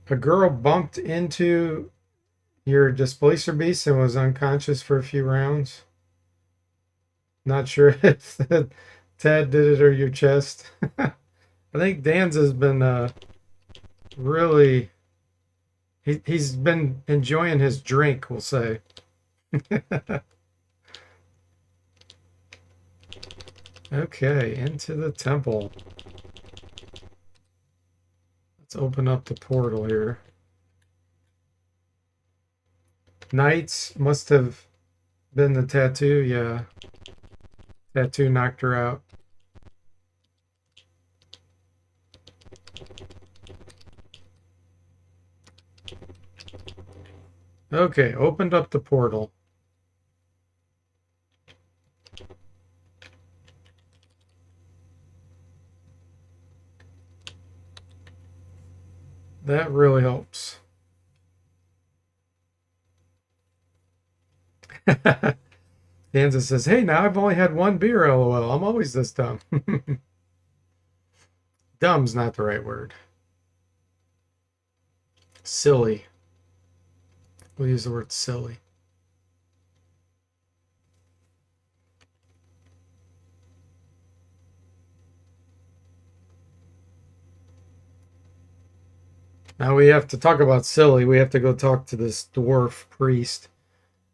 A girl bumped into your displacer beast and was unconscious for a few rounds. Not sure if Ted did it or your chest. I think Dan's has been really he's been enjoying his drink, we'll say. Okay, into the temple. Let's open up the portal here. Knights must have been the tattoo, yeah. Tattoo knocked her out. Okay, opened up the portal. That really helps. Danza says, hey, now I've only had one beer, lol. I'm always this dumb. Dumb's not the right word. Silly. We'll use the word silly. Now we have to talk about silly. We have to go talk to this dwarf priest.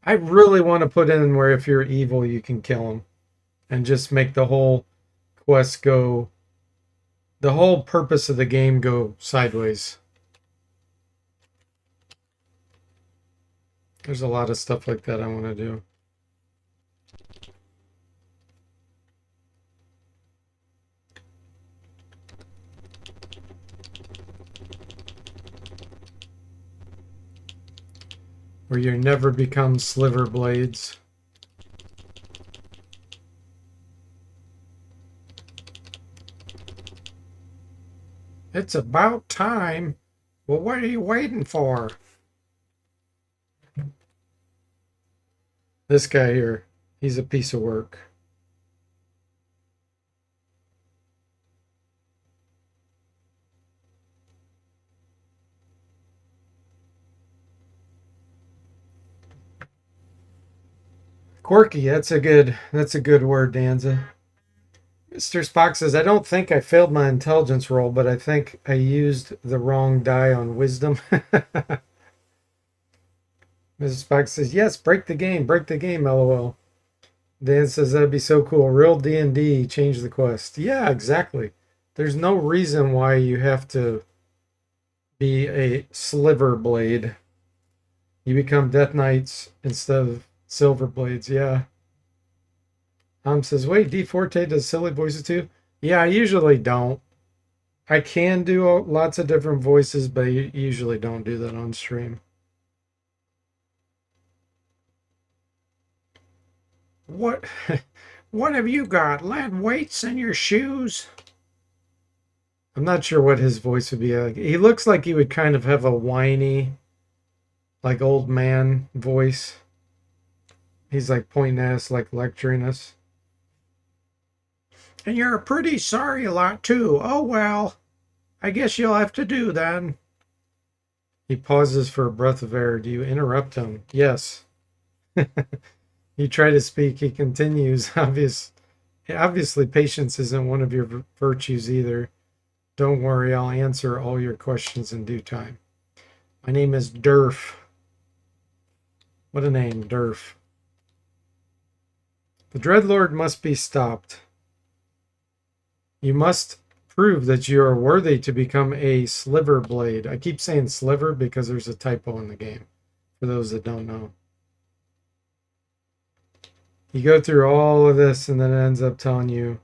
I really want to put in where if you're evil, you can kill him. And just make the whole quest go... The whole purpose of the game go sideways. There's a lot of stuff like that I want to do. Where you never become sliver blades. It's about time. Well, what are you waiting for? This guy here, he's a piece of work. Quirky, that's a good word, Danza. Mr. Spock says, I don't think I failed my intelligence roll, but I think I used the wrong die on wisdom. Mrs. Spock says, yes, break the game, lol. Dan says, that'd be so cool. Real D&D, change the quest. Yeah, exactly. There's no reason why you have to be a sliver blade. You become Death Knights instead of Silver Blades, yeah. Says, wait, DFortae does silly voices too? Yeah, I usually don't. I can do lots of different voices, but I usually don't do that on stream. What what have you got? Lead weights in your shoes? I'm not sure what his voice would be like. He looks like he would kind of have a whiny, like old man voice. He's like pointing at us, like lecturing us. And you're a pretty sorry lot too. Oh well, I guess you'll have to do then. He pauses for a breath of air. Do you interrupt him? Yes. You try to speak, he continues. Obviously, patience isn't one of your virtues either. Don't worry, I'll answer all your questions in due time. My name is Durf. What a name, Durf. The Dreadlord must be stopped. You must prove that you are worthy to become a sliver blade. I keep saying sliver because there's a typo in the game, for those that don't know. You go through all of this and then it ends up telling you,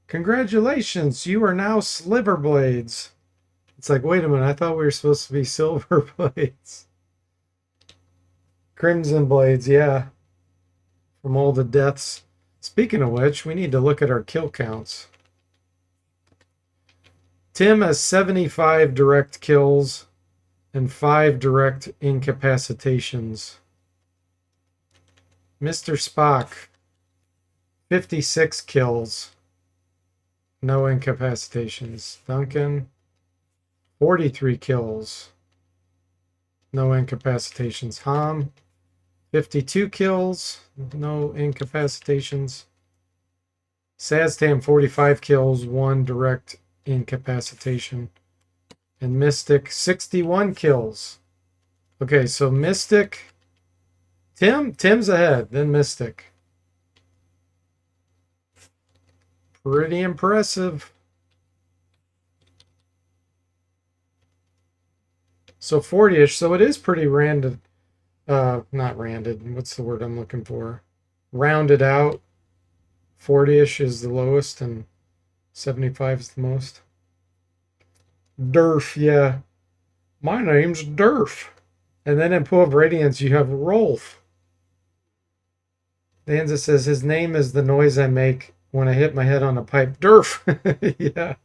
congratulations, you are now sliver blades. It's like, wait a minute, I thought we were supposed to be silver blades. Crimson blades, yeah. From all the deaths. Speaking of which, we need to look at our kill counts. Tim has 75 direct kills and 5 direct incapacitations. Mr. Spock, 56 kills, no incapacitations. Duncan, 43 kills, no incapacitations. Ham, 52 kills, no incapacitations. Saztam, 45 kills, 1 direct incapacitation. And Mystic, 61 kills. Okay, so Mystic, Tim's ahead, then Mystic. Pretty impressive. So 40-ish, so it is pretty random. Not randed. What's the word I'm looking for? Rounded out. 40-ish is the lowest and 75 is the most. Durf, yeah. My name's Durf. And then in Pool of Radiance, you have Rolf. Danza says his name is the noise I make when I hit my head on a pipe. Durf. Yeah.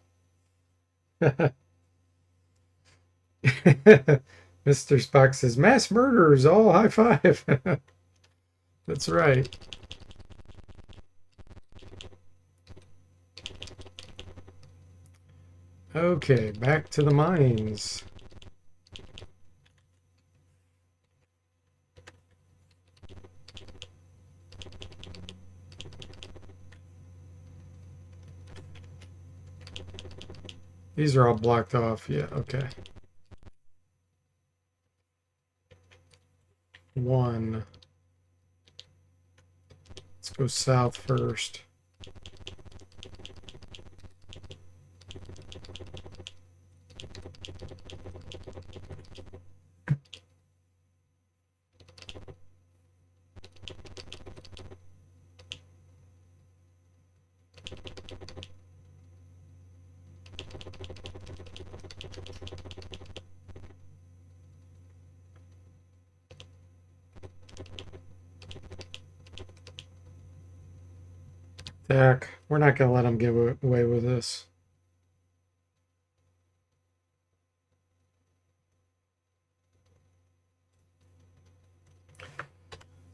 Mr. Spock says, mass murderers, all high five. That's right. Okay, back to the mines. These are all blocked off. Yeah, okay. 1. Let's go south first. Attack. We're not going to let them get away with this.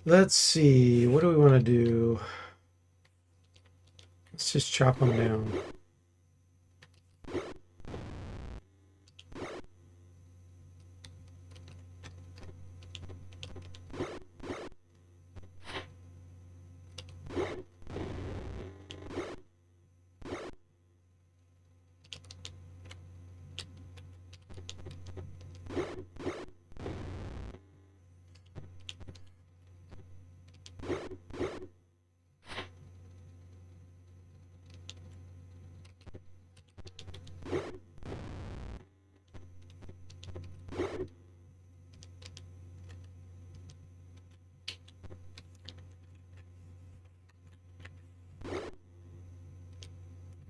Let's see. What do we want to do? Let's just chop them down.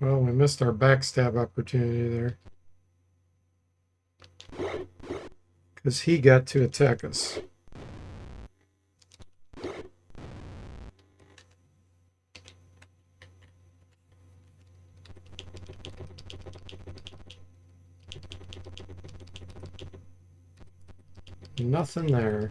Well, we missed our backstab opportunity there. Because he got to attack us. Nothing there.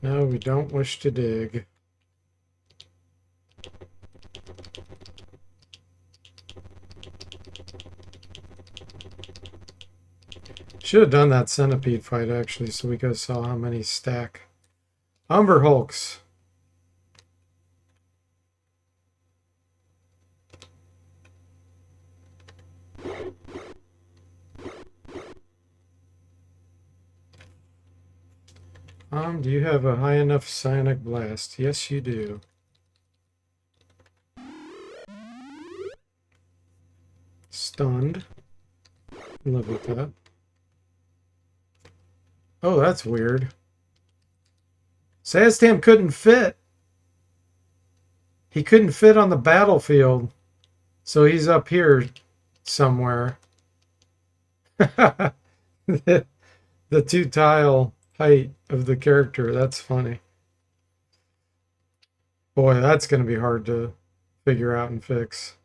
No, we don't wish to dig. Should have done that centipede fight actually, so we could have saw how many stack. Umber Hulks. Do you have a high enough psionic blast? Yes, you do. Stunned. Live with that. Oh, that's weird. Saztam couldn't fit. He couldn't fit on the battlefield. So he's up here somewhere. The 2-tile height of the character. That's funny. Boy, that's going to be hard to figure out and fix.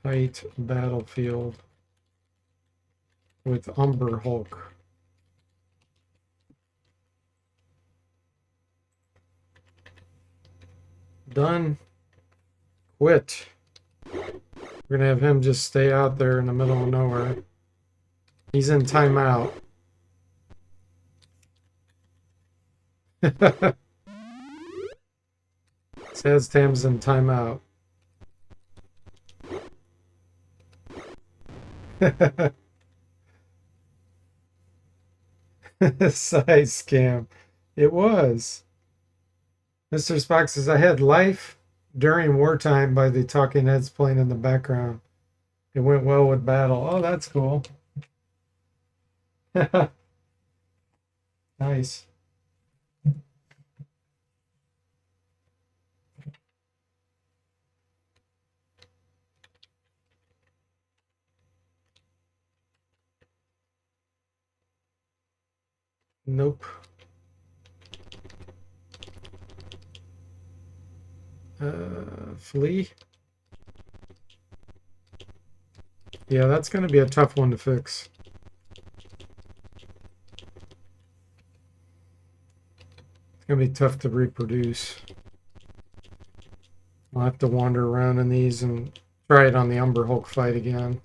Tight battlefield with Umber Hulk. Done. Quit. We're gonna have him just stay out there in the middle of nowhere. He's in timeout. Says Tam's in timeout. Size scam. It was. Mr. Spock says, I had Life During Wartime by the Talking Heads playing in the background. It went well with battle. Oh, that's cool. Nice. Nope. Flee. Yeah, that's going to be a tough one to fix. It's going to be tough to reproduce. I'll have to wander around in these and try it on the Umber Hulk fight again.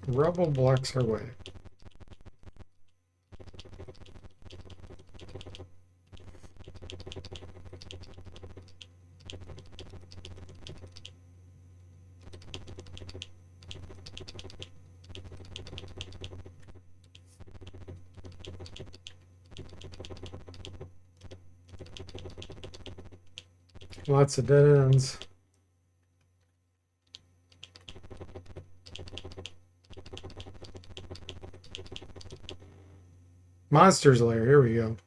Rubble blocks our way. Lots of dead ends. Monsters Lair, here we go.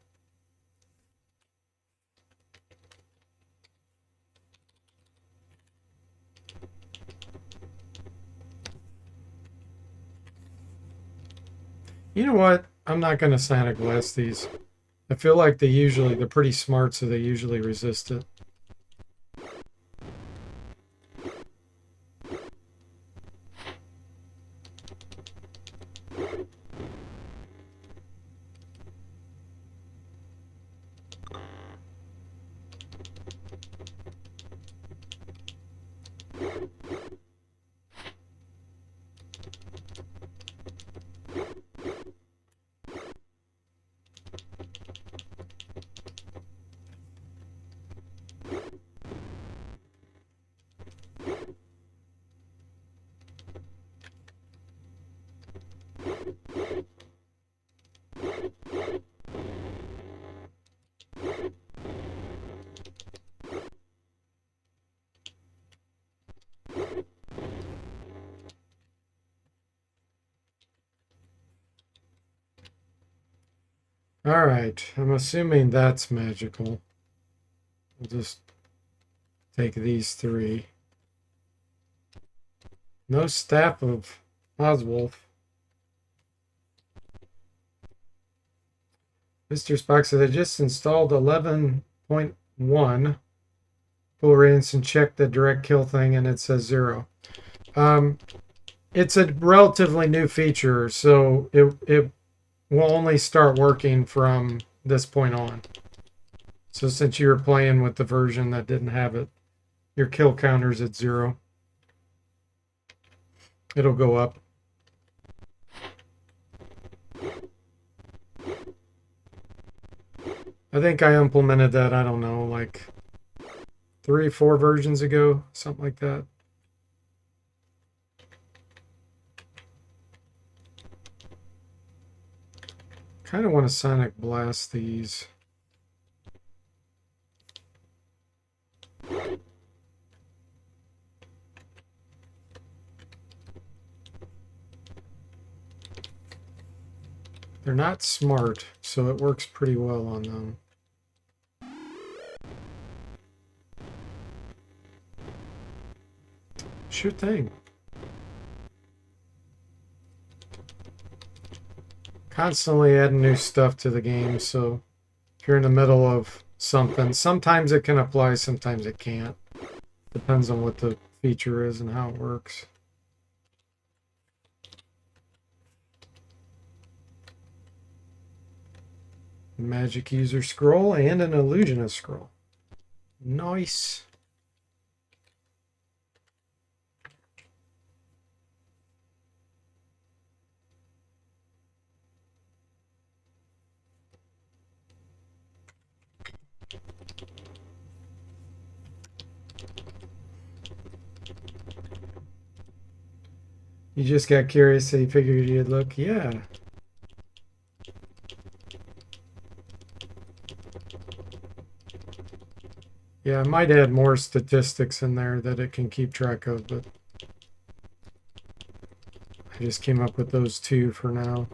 You know what? I'm not going to Sonic Blast these. I feel like they're pretty smart, so they usually resist it. All right, I'm assuming that's magical. We'll just take these three. No Staff of Oswolf. Mr. Spock said I just installed 11.1 full radiance and checked the direct kill thing and it says 0. It's a relatively new feature, so it will only start working from this point on. So since you were playing with the version that didn't have it, your kill counter's at 0. It'll go up. I think I implemented that, I don't know, like 3, 4 versions ago, something like that. Kind of want to Sonic Blast these. They're not smart, so it works pretty well on them. Sure thing. Constantly adding new stuff to the game, so if you're in the middle of something, sometimes it can apply, sometimes it can't. Depends on what the feature is and how it works. Magic user scroll and an illusionist scroll. Nice. You just got curious, so you figured you'd look. Yeah. Yeah, I might add more statistics in there that it can keep track of, but I just came up with those two for now.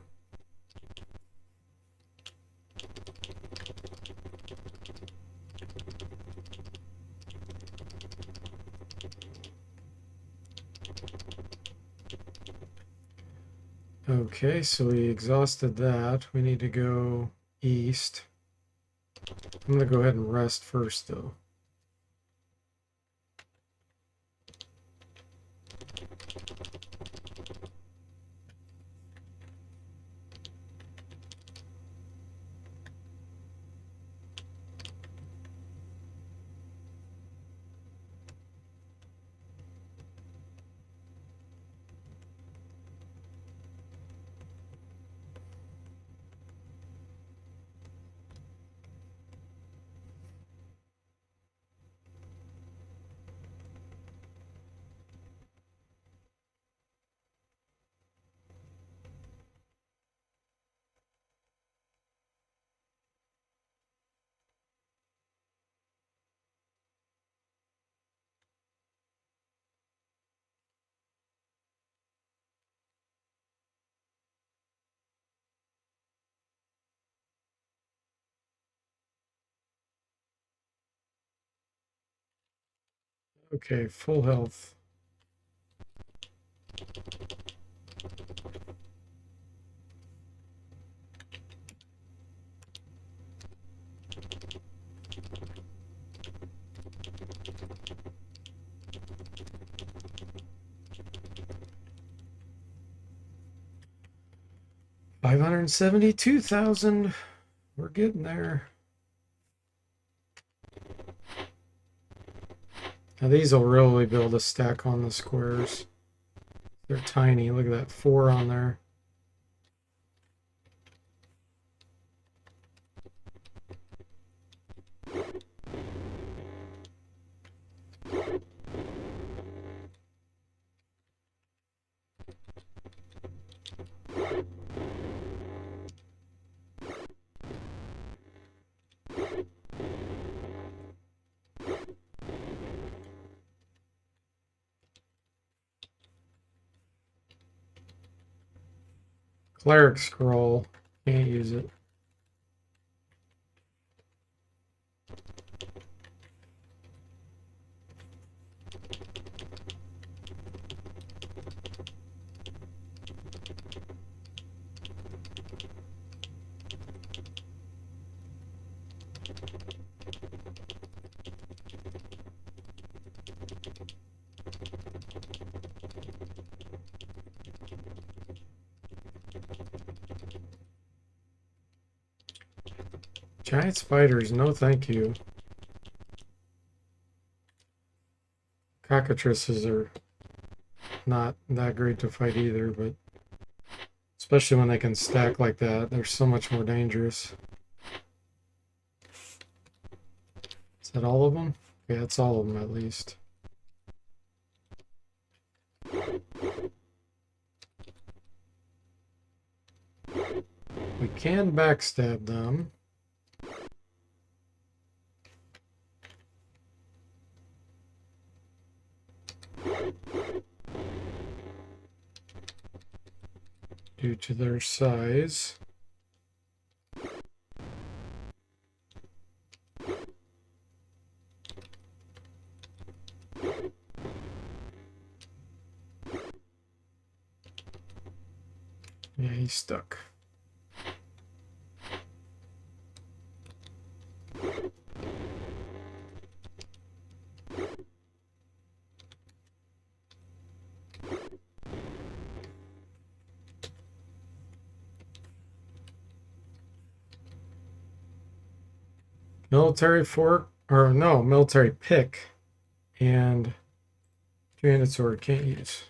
Okay, so we exhausted that. We need to go east. I'm going to go ahead and rest first, though. Okay, full health. $572,000. We're getting there. Now these will really build a stack on the squares. They're tiny. Look at that, 4 on there. Cleric scroll. Can't use it. Giant spiders, no thank you. Cockatrices are not that great to fight either, but especially when they can stack like that, they're so much more dangerous. Is that all of them? Yeah, that's all of them at least. We can backstab them. Due to their size. Yeah, he's stuck. Military fork, or no, military pick and two-handed sword can't use.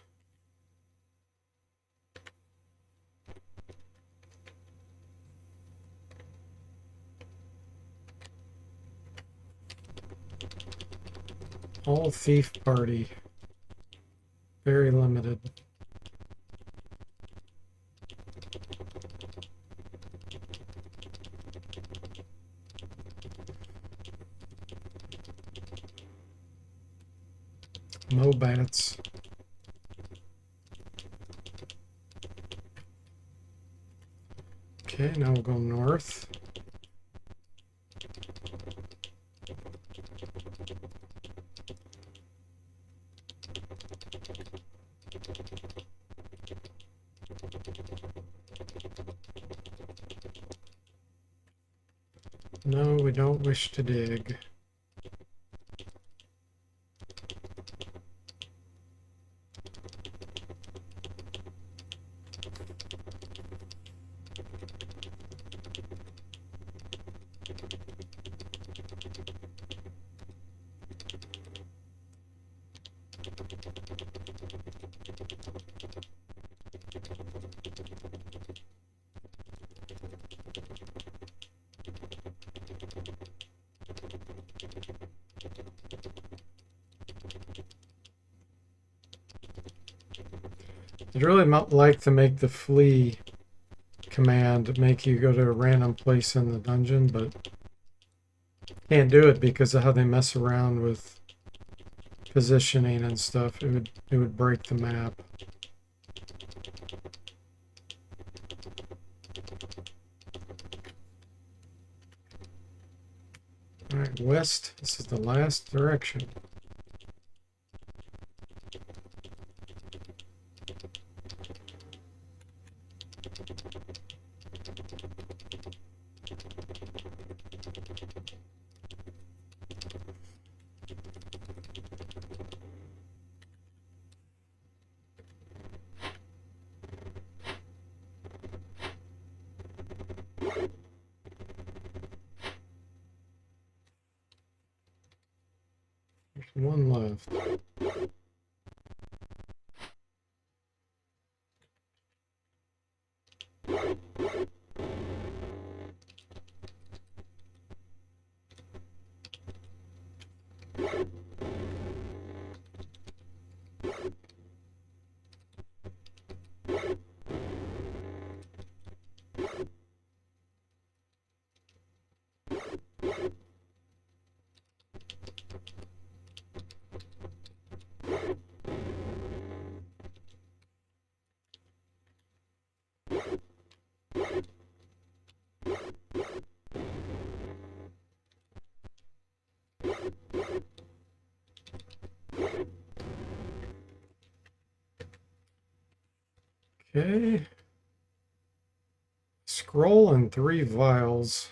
All thief party. Very limited. No bats. Okay, now we'll go north. No, we don't wish to dig. I'd really like to make the flee command make you go to a random place in the dungeon, but can't do it because of how they mess around with positioning and stuff. It would break the map. All right, west. This is the last direction. There's one left. Okay. Scroll and 3 vials.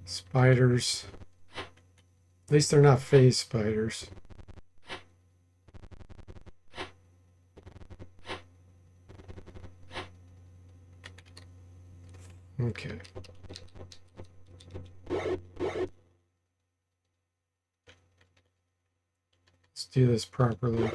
Spiders. At least they're not phase spiders. Okay. Let's do this properly.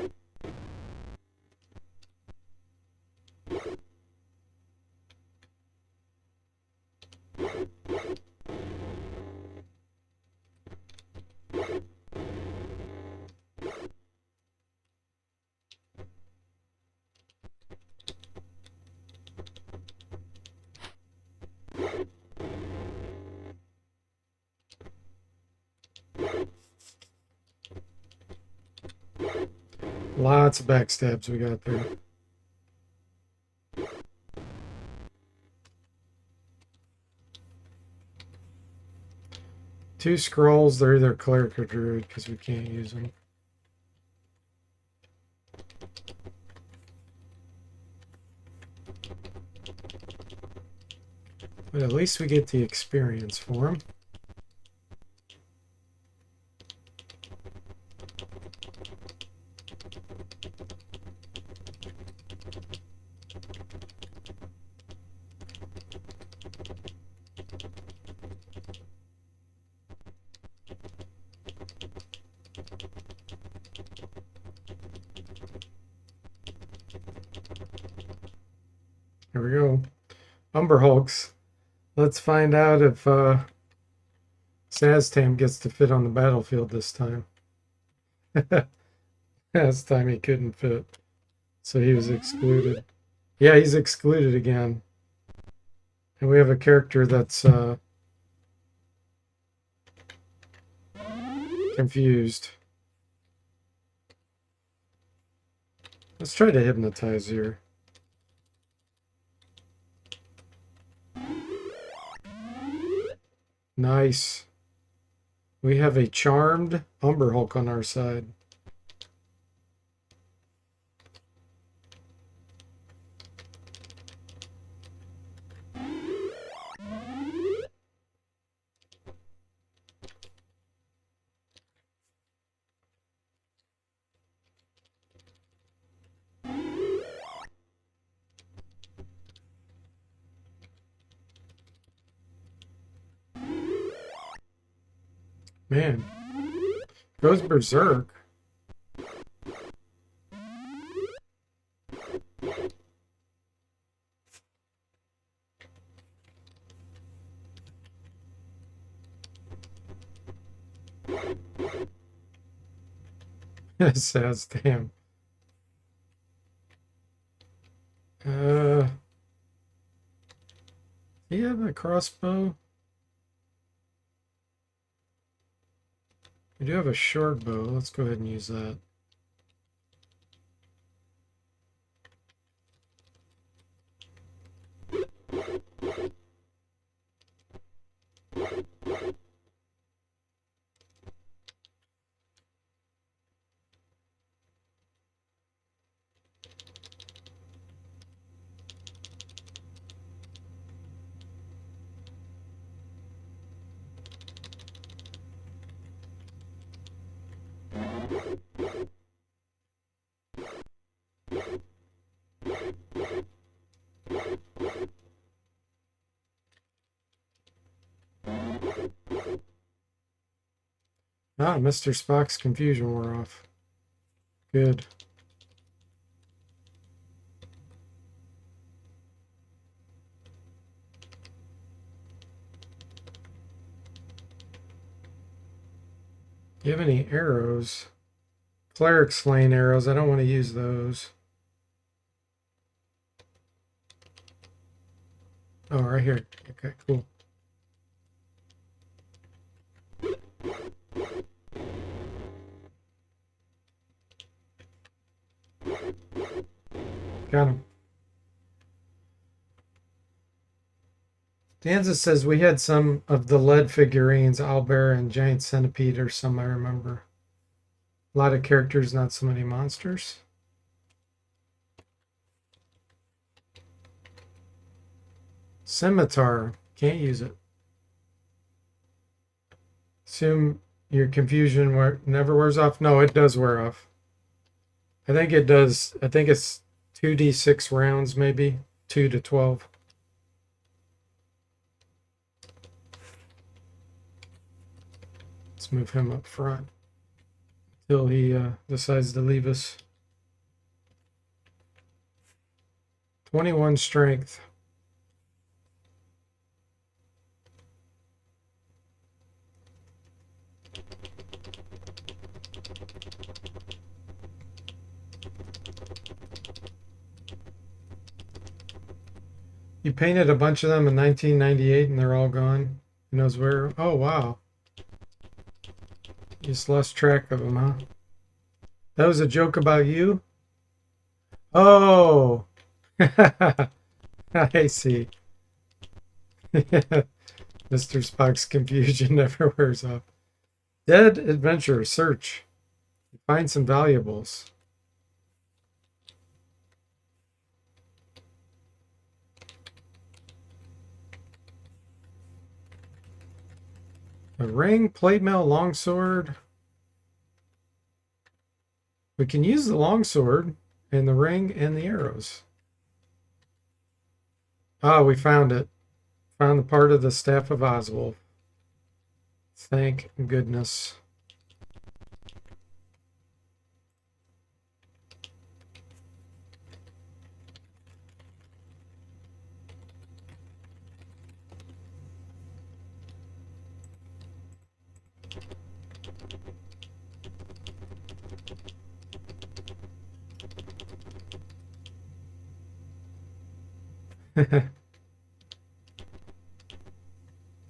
Lots of backstabs we got there. Two scrolls, they're either cleric or druid because we can't use them. But at least we get the experience for them. Here we go. Umber Hulks. Let's find out if Saztam gets to fit on the battlefield this time. Last time he couldn't fit. So he was excluded. Yeah, he's excluded again. And we have a character that's confused. Let's try to hypnotize here. Nice. We have a charmed Umber Hulk on our side. Man, goes berserk. Says damn. Do you have a crossbow? We do have a short bow. Let's go ahead and use that. Ah, Mr. Spock's confusion wore off. Good. Do you have any arrows? Cleric Slain arrows. I don't want to use those. Oh, right here. Okay, cool. Got him. Danza says we had some of the lead figurines, Owlbear and Giant Centipede or some I remember. A lot of characters, not so many monsters. Scimitar. Can't use it. Assume your confusion never wears off. No, it does wear off. I think it does. I think it's 2d6 rounds, maybe 2 to 12. Let's move him up front till he decides to leave us. 21 strength. You painted a bunch of them in 1998 and they're all gone. Who knows where? Oh, wow. You just lost track of them, huh? That was a joke about you? Oh! I see. Mr. Spock's confusion never wears off. Dead adventurer, search. Find some valuables. A ring, plate mail, longsword. We can use the longsword and the ring and the arrows. Oh, we found it. Found the part of the staff of Oswald. Thank goodness.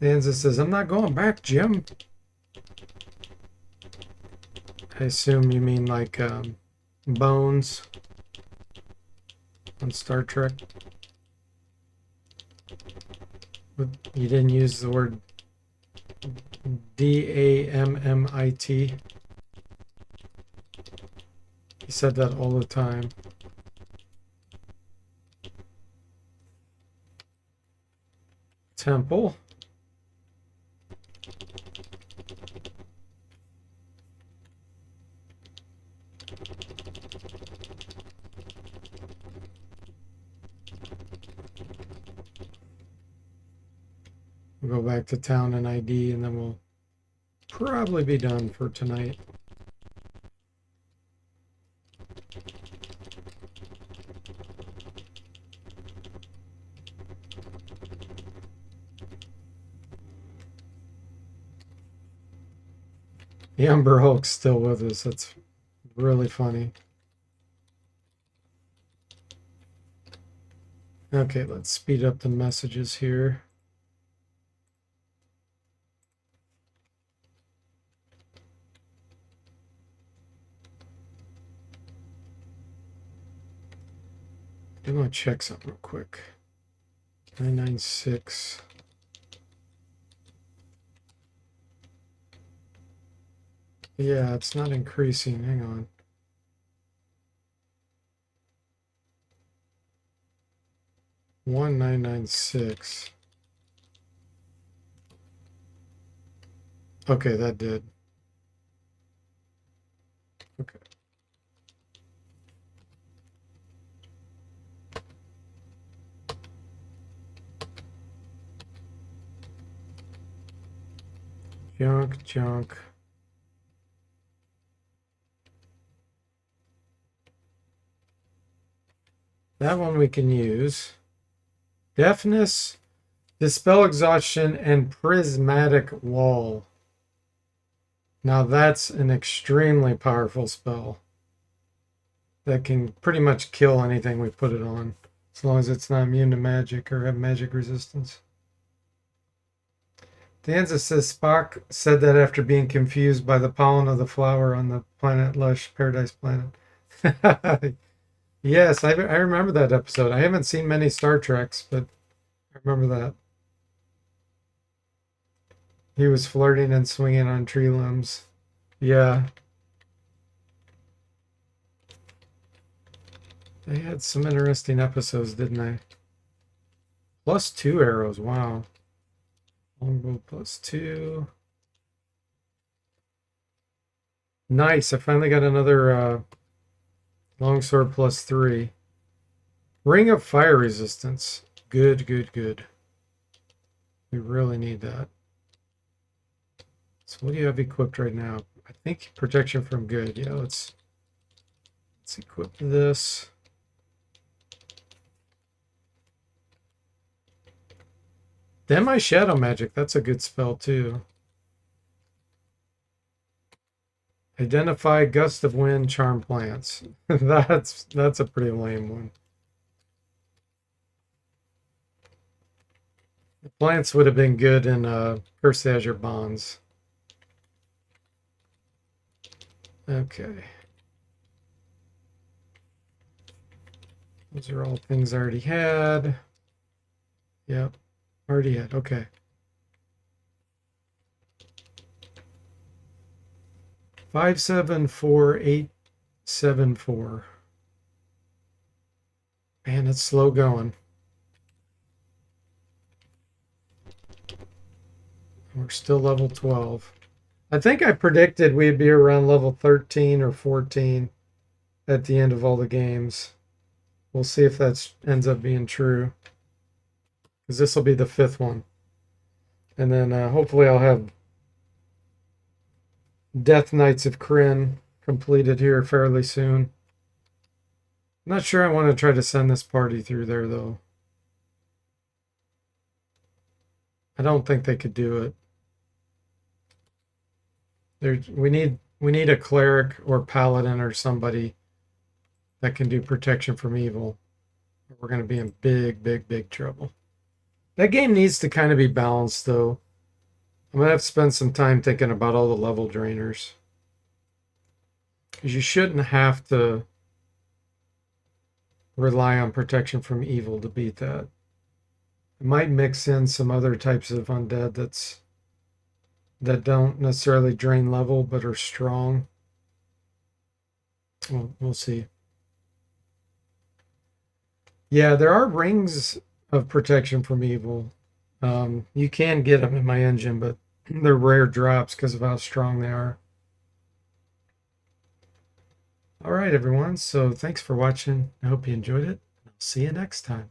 Danza says, I'm not going back, Jim. I assume you mean like Bones on Star Trek. But you didn't use the word Dammit. He said that all the time. Temple. We'll go back to town and ID, and then we'll probably be done for tonight. The Umber Hulk's still with us. That's really funny. Okay, let's speed up the messages here. I'm going to check something real quick. 996. Yeah, it's not increasing. Hang on. One 996. Okay, that did. Okay. Junk. That one we can use. Deafness, dispel exhaustion, and prismatic wall. Now that's an extremely powerful spell that can pretty much kill anything we put it on, as long as it's not immune to magic or have magic resistance. Danza says Spock said that after being confused by the pollen of the flower on the planet Lush, Paradise Planet. Yes, I remember that episode. I haven't seen many Star Treks, but I remember that. He was flirting and swinging on tree limbs. Yeah. They had some interesting episodes, didn't they? +2 arrows, wow. Longbow +2. Nice, I finally got another longsword +3. Ring of fire resistance. Good. We really need that. So what do you have equipped right now? I think protection from good. Yeah, let's equip this. Then my shadow magic. That's a good spell too. Identify gust of wind, charm plants. that's a pretty lame one. The plants would have been good in Curse the Azure Bonds. Okay. Those are all things I already had. Yep, already had. Okay. 574874. Man, it's slow going. We're still level 12. I think I predicted we'd be around level 13 or 14 at the end of all the games. We'll see if that ends up being true. Because this will be the 5th one. And then hopefully I'll have Death Knights of Kryn completed here fairly soon. I'm not sure I want to try to send this party through there, though. I don't think they could do it. We need a cleric or paladin or somebody that can do protection from evil. We're going to be in big trouble. That game needs to kind of be balanced, though. I'm going to have to spend some time thinking about all the level drainers. Because you shouldn't have to rely on protection from evil to beat that. It might mix in some other types of undead that don't necessarily drain level but are strong. Well, we'll see. Yeah, there are rings of protection from evil. You can get them in my engine, but they're rare drops because of how strong they are. All right, everyone. So thanks for watching. I hope you enjoyed it. I'll see you next time.